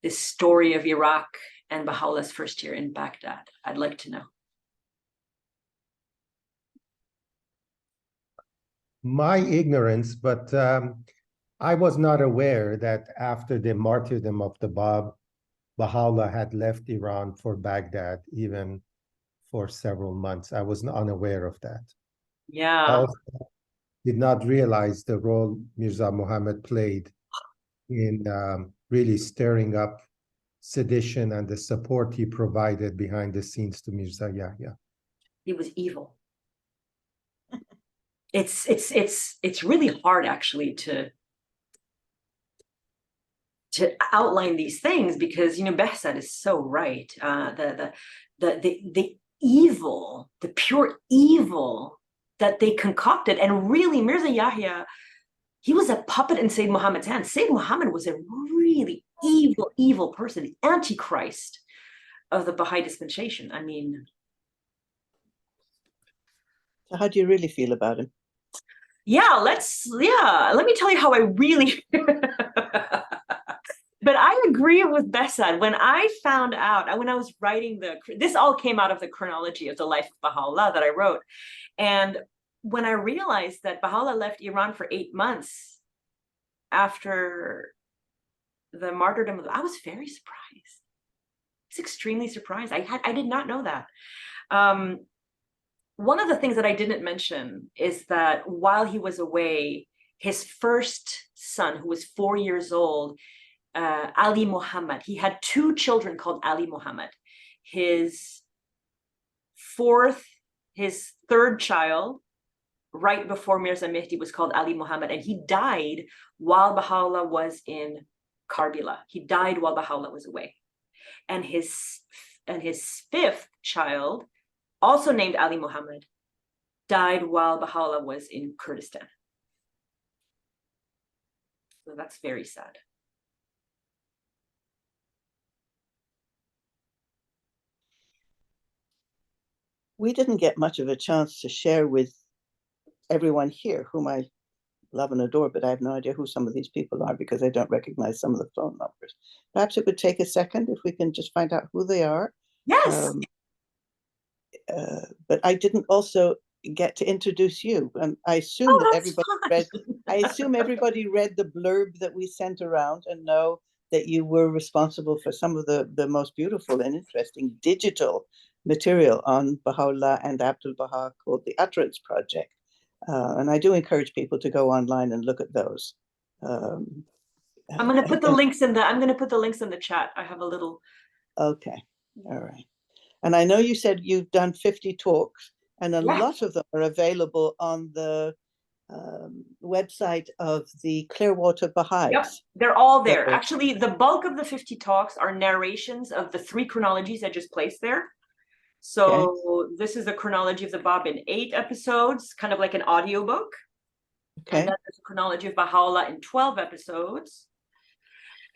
this story of Iraq and Baha'u'llah's first year in Baghdad? I'd like to know. My ignorance, but I was not aware that after the martyrdom of the Bab, Baha'u'llah had left Iran for Baghdad, even for several months. I was unaware of that. Yeah. Also, did not realize the role Mirza Muhammad played in really stirring up sedition and the support he provided behind the scenes to Mirza Yahya. He was evil. It's really hard actually to outline these things because Behzad is so right. The evil, the pure evil that they concocted, and really Mirza Yahya, he was a puppet in Sayyid Muhammad's hand. Sayyid Muhammad was a really evil person, the Antichrist of the Baha'i dispensation. I mean, So how do you really feel about him? let me tell you how I really but I agree with Behzad. When I found out, when I was writing this all came out of the chronology of the life of Baha'u'llah that I wrote. And when I realized that Baha'u'llah left Iran for 8 months after the martyrdom, I was very surprised. I was extremely surprised. I did not know that. One of the things that I didn't mention is that while he was away, his first son, who was 4 years old, Ali Muhammad, he had 2 children called Ali Muhammad. His third child, right before Mirza Mehdi, was called Ali Muhammad, and he died while Baha'u'llah was in Karbala. He died while Baha'u'llah was away. And his 5th child, also named Ali Muhammad, died while Baha'u'llah was in Kurdistan. So that's very sad. We didn't get much of a chance to share with everyone here, whom I love and adore, but I have no idea who some of these people are because I don't recognize some of the phone numbers. Perhaps it would take a second if we can just find out who they are. Yes. But I didn't also get to introduce you, and I assume that everybody read. I assume everybody read the blurb that we sent around and know that you were responsible for some of the most beautiful and interesting digital material on Baha'u'llah and Abdul Baha called the Utterance Project. And I do encourage people to go online and look at those. I'm going to put the links in the chat. I have a little. Okay, all right. And I know you said you've done 50 talks, and a lot of them are available on the website of the Clearwater Baha'is. Yep, they're all there. Actually, the bulk of the 50 talks are narrations of the 3 chronologies I just placed there. So this is the chronology of the Bab in 8 episodes, kind of like an audiobook. Okay. And then there's a chronology of Baha'u'llah in 12 episodes.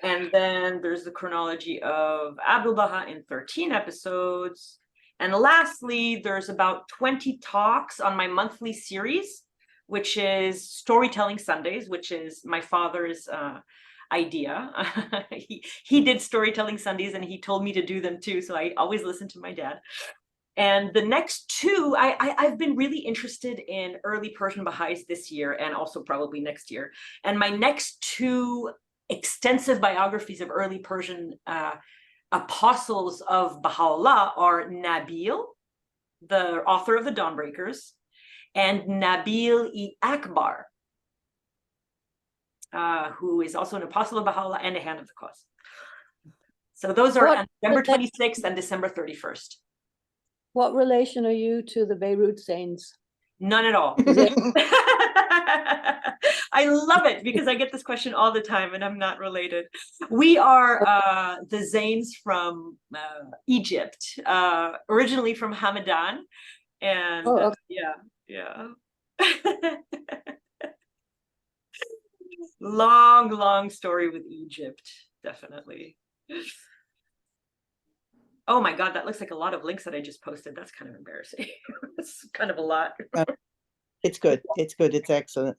And then there's the chronology of Abdul Baha in 13 episodes. And lastly, there's about 20 talks on my monthly series, which is Storytelling Sundays, which is my father's idea. He did Storytelling Sundays and he told me to do them too. So I always listen to my dad. And the next 2, I've been really interested in early Persian Baha'is this year and also probably next year. And my next 2 extensive biographies of early Persian apostles of Baha'u'llah are Nabil, the author of the Dawnbreakers, and Nabil-e-Akbar, who is also an apostle of Baha'u'llah and a hand of the cause. So those are on December 26th and December 31st. What relation are you to the Beirut Saints? None at all. I love it because I get this question all the time and I'm not related. We are the Zains from Egypt, originally from Hamadan. And yeah. long story with Egypt, definitely. Oh my God, that looks like a lot of links that I just posted. That's kind of embarrassing. It's kind of a lot. It's good. It's good. It's excellent.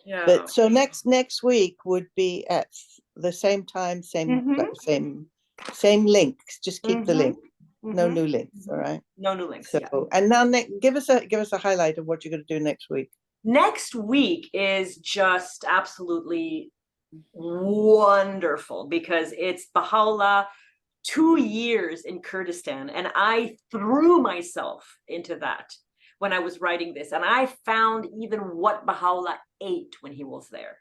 Yeah. But so next week would be at the same time, Mhm. same links. Just keep the Mhm. link. No Mhm. new links. All right. No new links. So Yeah. and now give us a highlight of what you're going to do next week. Next week is just absolutely wonderful because it's Baha'u'lláh 2 years in Kurdistan, and I threw myself into that when I was writing this, and I found even what Baha'u'lláh ate when he was there.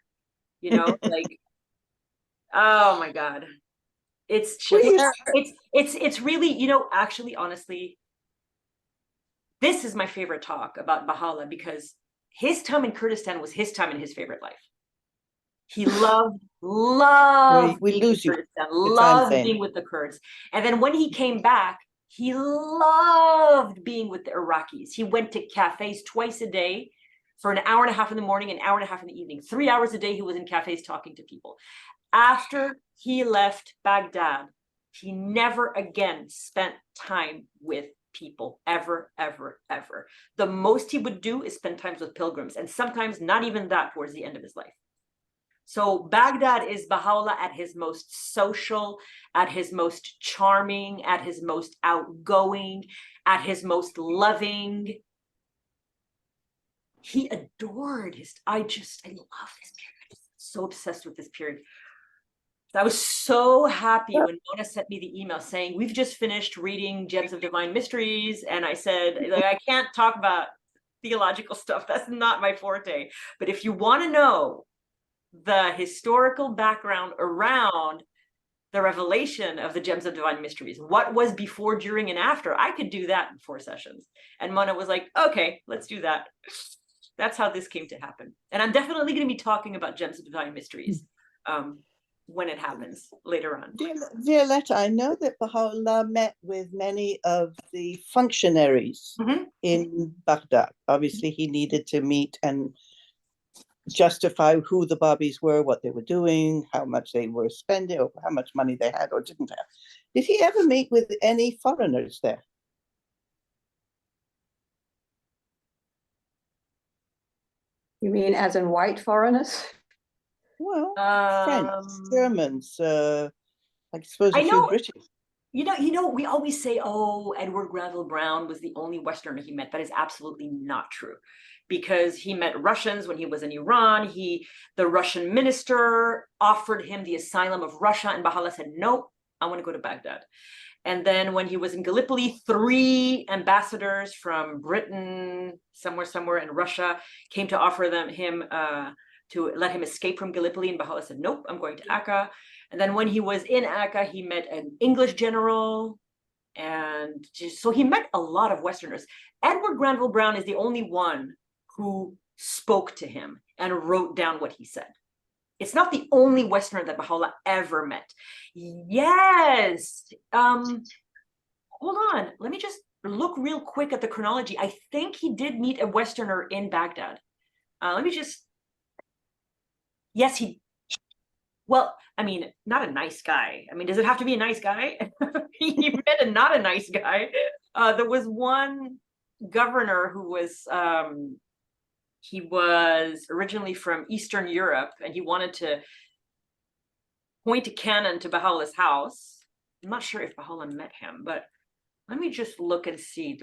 You know, like, oh my God, it's just it's really, you know, actually, honestly, this is my favorite talk about Baha'u'lláh because his time in Kurdistan was his time in his favorite life. He loved We lose you. Kurdistan, That's what I'm loved saying. being with the Kurds. And then when he came back, he loved being with the Iraqis. He went to cafes twice a day for an hour and a half in the morning, an hour and a half in the evening. 3 hours a day, he was in cafes talking to people. After he left Baghdad, he never again spent time with people, ever, ever, ever. The most he would do is spend time with pilgrims, and sometimes not even that towards the end of his life. So Baghdad is Baha'u'lláh at his most social, at his most charming, at his most outgoing, at his most loving. He adored I love this period. I'm so obsessed with this period. I was so happy when Mona sent me the email saying, we've just finished reading Gems of Divine Mysteries. And I said, like, I can't talk about theological stuff. That's not my forte. But if you want to know the historical background around the revelation of the Gems of Divine Mysteries, what was before, during, and after, I could do that in 4 sessions. And Mona was like, okay, let's do that. That's how this came to happen. And I'm definitely going to be talking about Gems of Divine Mysteries when it happens later on. Violetta, I know that Baha'u'lláh met with many of the functionaries in Baghdad. Obviously, he needed to meet and justify who the Bábís were, what they were doing, how much they were spending, or how much money they had or didn't have. Did he ever meet with any foreigners there? You mean as in white foreigners? Well, French, Germans, I suppose a few British. You know, we always say, oh, Edward Granville Brown was the only Westerner he met. That is absolutely not true, because he met Russians when he was in Iran. The Russian minister offered him the asylum of Russia, and Baha'u'lláh said, nope, I want to go to Baghdad. And then when he was in Gallipoli, 3 ambassadors from Britain, somewhere in Russia, came to offer him to let him escape from Gallipoli, and Baha'u'lláh said, nope, I'm going to Akka. And then when he was in Akka, he met an English general, and so he met a lot of Westerners. Edward Granville Brown is the only one who spoke to him and wrote down what he said. It's not the only Westerner that Baha'u'lláh ever met. Yes. Hold on. Let me just look real quick at the chronology. I think he did meet a Westerner in Baghdad. Let me just. Yes, well, I mean, not a nice guy. I mean, does it have to be a nice guy? He met not a nice guy. There was one governor who was, he was originally from Eastern Europe, and he wanted to point a cannon to Baha'u'llah's house. I'm not sure if Baha'u'lláh met him, but let me just look and see.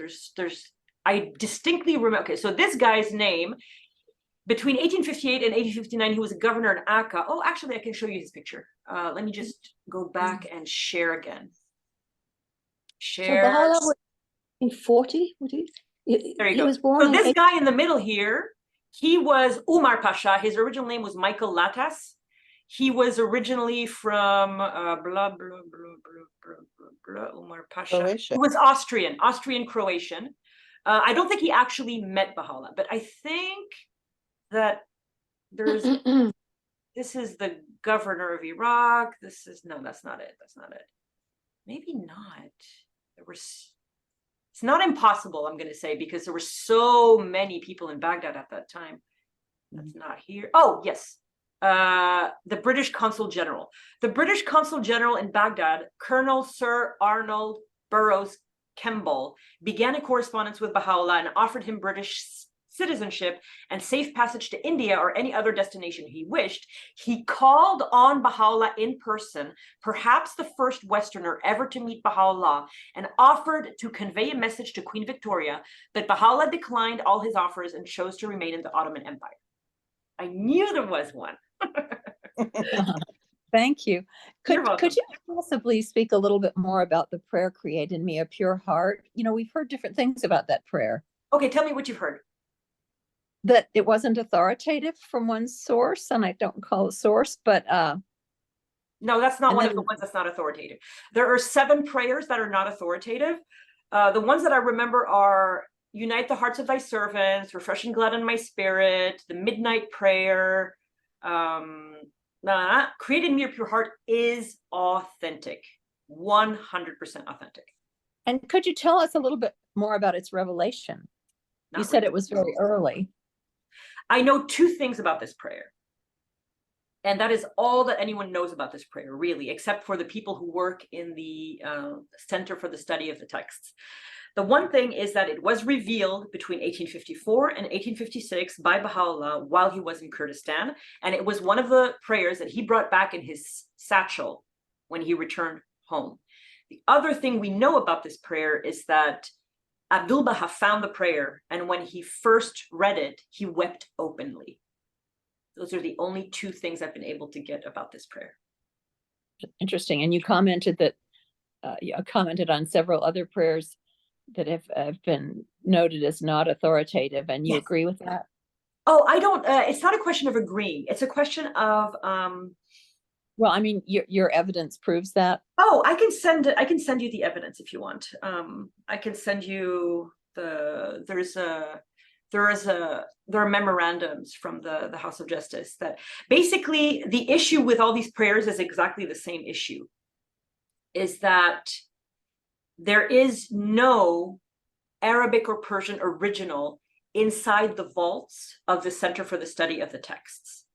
I distinctly remember. Okay, so this guy's name, between 1858 and 1859, he was a governor in Akka. Oh, actually, I can show you his picture. Let me just go back and share again. Share. So Baha'u'lláh was in 40, would he? There you he go. was born So this guy in the middle here, he was Umar Pasha. His original name was Michael Latas. He was originally from Umar Pasha. Croatia. He was Austrian Croatian. I don't think he actually met Baha'u'lláh, but I think that there's this is the governor of Iraq. That's not it. Maybe not. It's not impossible, I'm going to say, because there were so many people in Baghdad at that time. That's not here. Oh, yes. The British Consul General. The British Consul General in Baghdad, Colonel Sir Arnold Burroughs Kemble, began a correspondence with Baha'u'lláh and offered him British citizenship and safe passage to India or any other destination he wished. He called on Baha'u'lláh in person, perhaps the first Westerner ever to meet Baha'u'lláh, and offered to convey a message to Queen Victoria, but Baha'u'lláh declined all his offers and chose to remain in the Ottoman Empire. I knew there was one. Thank you. You're welcome. Could you possibly speak a little bit more about the prayer, Create in Me a Pure Heart? You know, we've heard different things about that prayer. Okay, tell me what you've heard. That it wasn't authoritative from one source, and I don't call it source, but no, that's not and one then- of the ones that's not authoritative. There are 7 prayers that are not authoritative. The ones that I remember are Unite the Hearts of Thy Servants, Refresh and Gladden My Spirit, the Midnight Prayer. Create in Me a Pure Heart is authentic, 100% authentic. And could you tell us a little bit more about its revelation? You Not said really. it was very early. I know 2 things about this prayer. And that is all that anyone knows about this prayer, really, except for the people who work in the Center for the Study of the Texts. The one thing is that it was revealed between 1854 and 1856 by Baha'u'lláh while he was in Kurdistan. And it was one of the prayers that he brought back in his satchel when he returned home. The other thing we know about this prayer is that Abdul Baha found the prayer, and when he first read it, he wept openly. Those are the only 2 things I've been able to get about this prayer. Interesting. And you commented that you commented on several other prayers that have been noted as not authoritative, and you Yes. agree with that? Oh, I don't. It's not a question of agreeing. It's a question of. Well, I mean, your evidence proves that. Oh, I can send it. I can send you the evidence if you want. I can send you the. There are memorandums from the House of Justice that basically the issue with all these prayers is exactly the same issue. Is that there is no Arabic or Persian original inside the vaults of the Center for the Study of the Texts.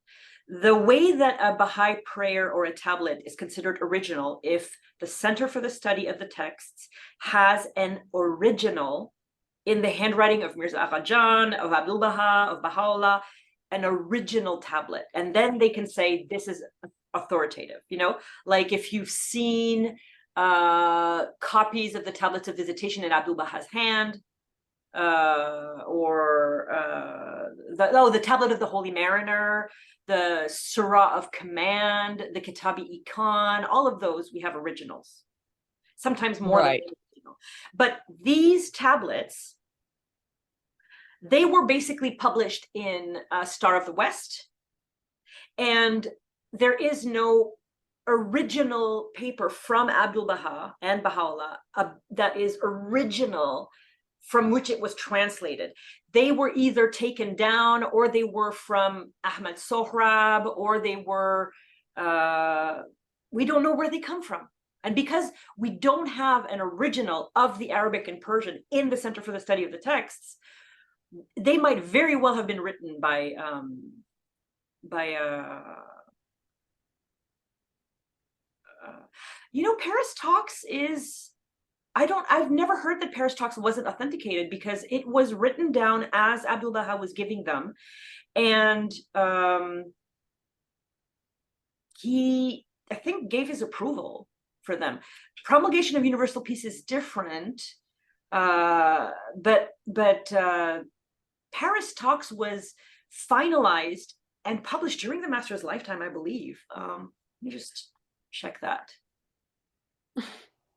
The way that a Baha'i prayer or a tablet is considered original, if the Center for the Study of the Texts has an original in the handwriting of Mirza Agha Jan, of Abdul Baha, of Baha'u'lláh, an original tablet. And then they can say this is authoritative, you know? Like if you've seen copies of the tablets of visitation in Abdul Baha's hand, or the tablet of the Holy Mariner, the Surah of Command, the Kitabi Ikan, all of those we have originals. Sometimes more Right. than original. But these tablets, they were basically published in Star of the West, and there is no original paper from Abdul Baha and Baha'u'lláh that is original from which it was translated. They were either taken down, or they were from Ahmad Sohrab, or they were, we don't know where they come from. And because we don't have an original of the Arabic and Persian in the Center for the Study of the Texts, they might very well have been written by you know, Paris Talks is, I've never heard that Paris Talks wasn't authenticated, because it was written down as Abdul Baha was giving them. And he, I think, gave his approval for them. Promulgation of Universal Peace is different, but Paris Talks was finalized and published during the Master's lifetime, I believe. Let me just check that.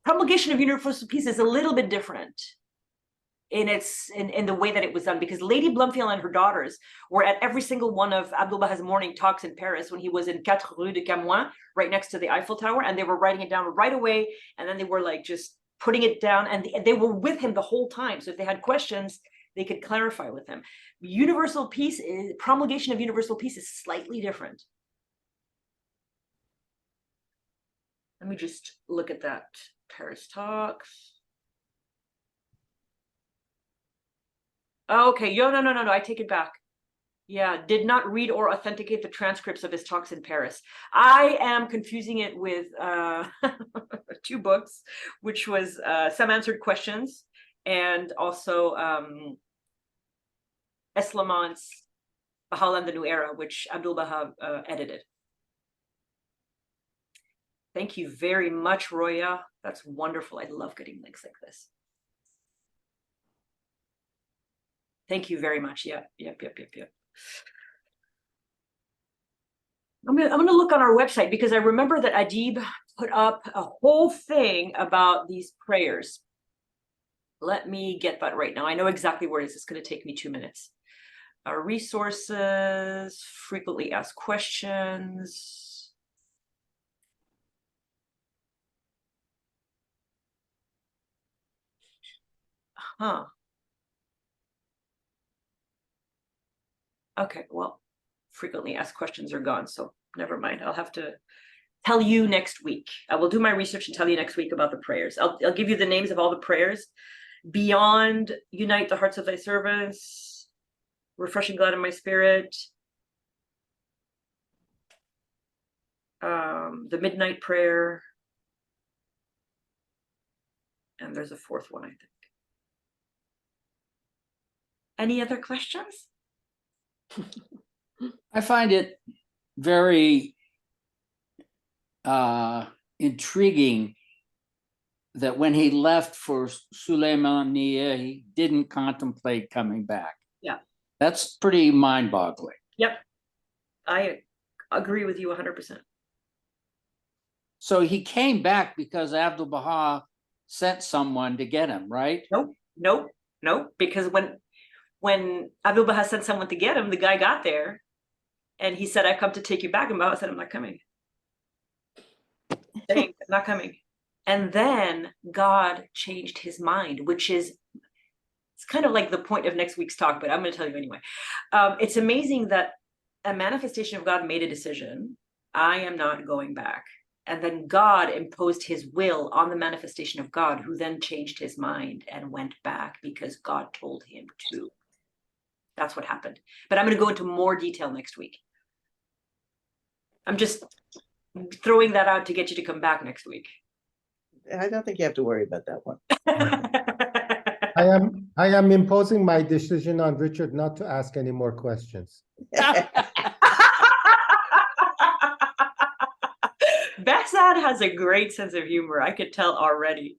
Promulgation of Universal Peace is a little bit different in the way that it was done, because Lady Blumfield and her daughters were at every single one of Abdul Baha's morning talks in Paris when he was in 4 Rue de Camoin, right next to the Eiffel Tower, and they were writing it down right away, and then they were like just putting it down, and they were with him the whole time. So if they had questions, they could clarify with him. Universal Peace is, promulgation of Universal Peace is slightly different. Let me just look at that. Paris Talks. Okay, no, I take it back. Yeah, did not read or authenticate the transcripts of his talks in Paris. I am confusing it with 2 books, which was Some Answered Questions and also Eslamont's Baha'u'lláh and the New Era, which Abdul Baha edited. Thank you very much, Roya. That's wonderful. I love getting links like this. Thank you very much. Yep. I'm gonna look on our website because I remember that Adib put up a whole thing about these prayers. Let me get that right now. I know exactly where it is. It's going to take me 2 minutes. Our resources, frequently asked questions. Huh. Okay, well, frequently asked questions are gone, so never mind. I'll have to tell you next week. I will do my research and tell you next week about the prayers. I'll give you the names of all the prayers. Beyond, unite the hearts of thy servants, refreshing glad in my spirit, the midnight prayer, and there's a 4th one, I think. Any other questions? I find it very intriguing that when he left for Suleymaniye, he didn't contemplate coming back. Yeah. That's pretty mind-boggling. Yep. I agree with you 100%. So he came back because Abdul Baha sent someone to get him, right? Nope. Because when Abdul Baha sent someone to get him, the guy got there and he said, "I've come to take you back." And Baha said, "I'm not coming." Saying, "I'm not coming." And then God changed his mind, which is, it's kind of like the point of next week's talk, but I'm going to tell you anyway. It's amazing that a manifestation of God made a decision. I am not going back. And then God imposed his will on the manifestation of God, who then changed his mind and went back because God told him to. That's what happened. But I'm going to go into more detail next week. I'm just throwing that out to get you to come back next week. I don't think you have to worry about that one. I am imposing my decision on Richard not to ask any more questions. Baghdád has a great sense of humor. I could tell already.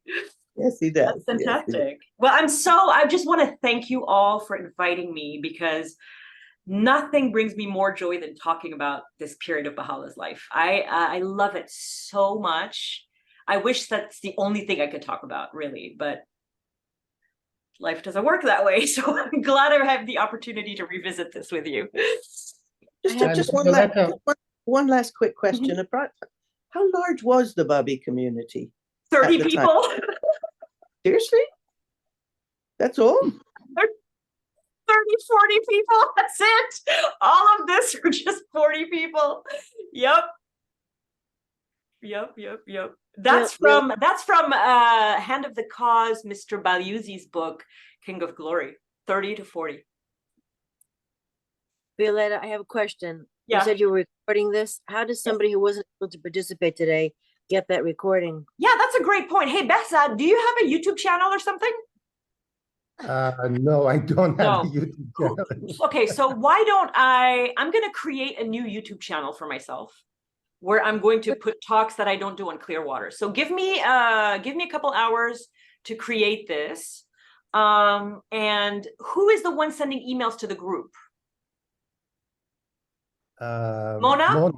Yes, he does. That's Yes, he does. fantastic. Well, I just want to thank you all for inviting me, because nothing brings me more joy than talking about this period of Baha'u'llah's life. I love it so much. I wish that's the only thing I could talk about, really, but life doesn't work that way. So I'm glad I have the opportunity to revisit this with you. Just one last quick question. How large was the Bábí community? 30 at the time? people. Seriously? That's all? 30, 40 people. That's it. All of this are just 40 people. Yep. That's from Hand of the Cause, Mr. Balyuzi's book, King of Glory. 30 to 40. Violetta, I have a question. Yeah. You said you were recording this. How does somebody who wasn't able to participate today get that recording? Yeah, that's a great point. Hey, Baghdád, do you have a YouTube channel or something? No, I don't have a YouTube channel. Okay, so why don't I'm going to create a new YouTube channel for myself, where I'm going to put talks that I don't do on Clearwater. So give me a couple hours to create this. And who is the one sending emails to the group? Mona?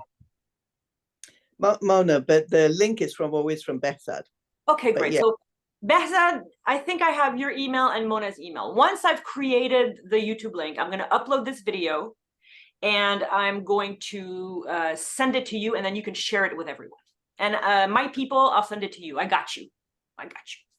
Mona, but the link is always from Baghdád. Okay, But great. yeah. So Baghdád, I think I have your email and Mona's email. Once I've created the YouTube link, I'm going to upload this video and I'm going to send it to you, and then you can share it with everyone. And my people, I'll send it to you. I got you.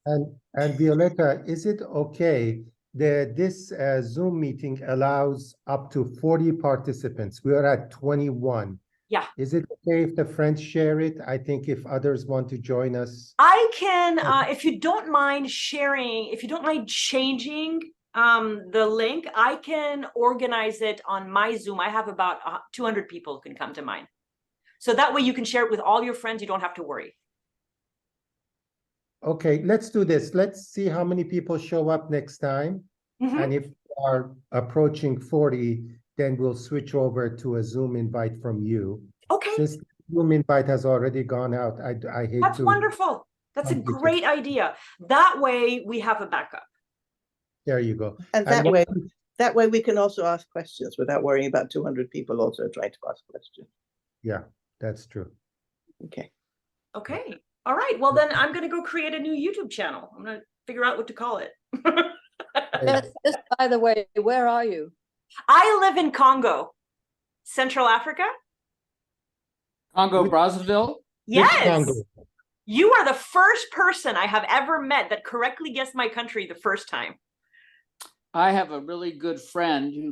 And Violetta, is it okay that this Zoom meeting allows up to 40 participants? We are at 21. Yeah. Is it okay if the friends share it? I think if others want to join us. I can, if you don't mind sharing, if you don't mind changing the link. I can organize it on my Zoom. I have about 200 people can come to mine. So that way you can share it with all your friends. You don't have to worry. Okay, let's do this. Let's see how many people show up next time. Mhm. And if we are approaching 40, then we'll switch over to a Zoom invite from you. Okay, Since the Zoom invite has already gone out, I hate that's to. wonderful. That's a Thank you. great idea. That way we have a backup. There you go. And that way we can also ask questions without worrying about 200 people also trying to ask questions. Yeah, that's true. Okay. Okay. All right. Well, then I'm going to go create a new YouTube channel. I'm going to figure out what to call it. Just by the way, where are you? I live in Congo, Central Africa. Congo, Brazzaville? Yes. Congo? You are the first person I have ever met that correctly guessed my country the first time. I have a really good friend who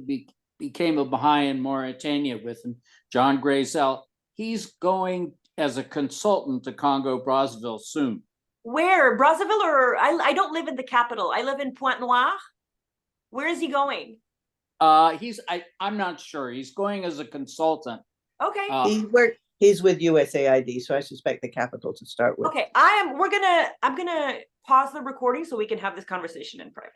became a Baha'i in Mauritania with him, John Grazel. He's going as a consultant to Congo, Brazzaville soon. Where? Brazzaville, or I don't live in the capital. I live in Pointe-Noire. Where is he going? I'm not sure. He's going as a consultant. Okay. He's with USAID, so I suspect the capital to start with. Okay. I'm gonna pause the recording so we can have this conversation in private.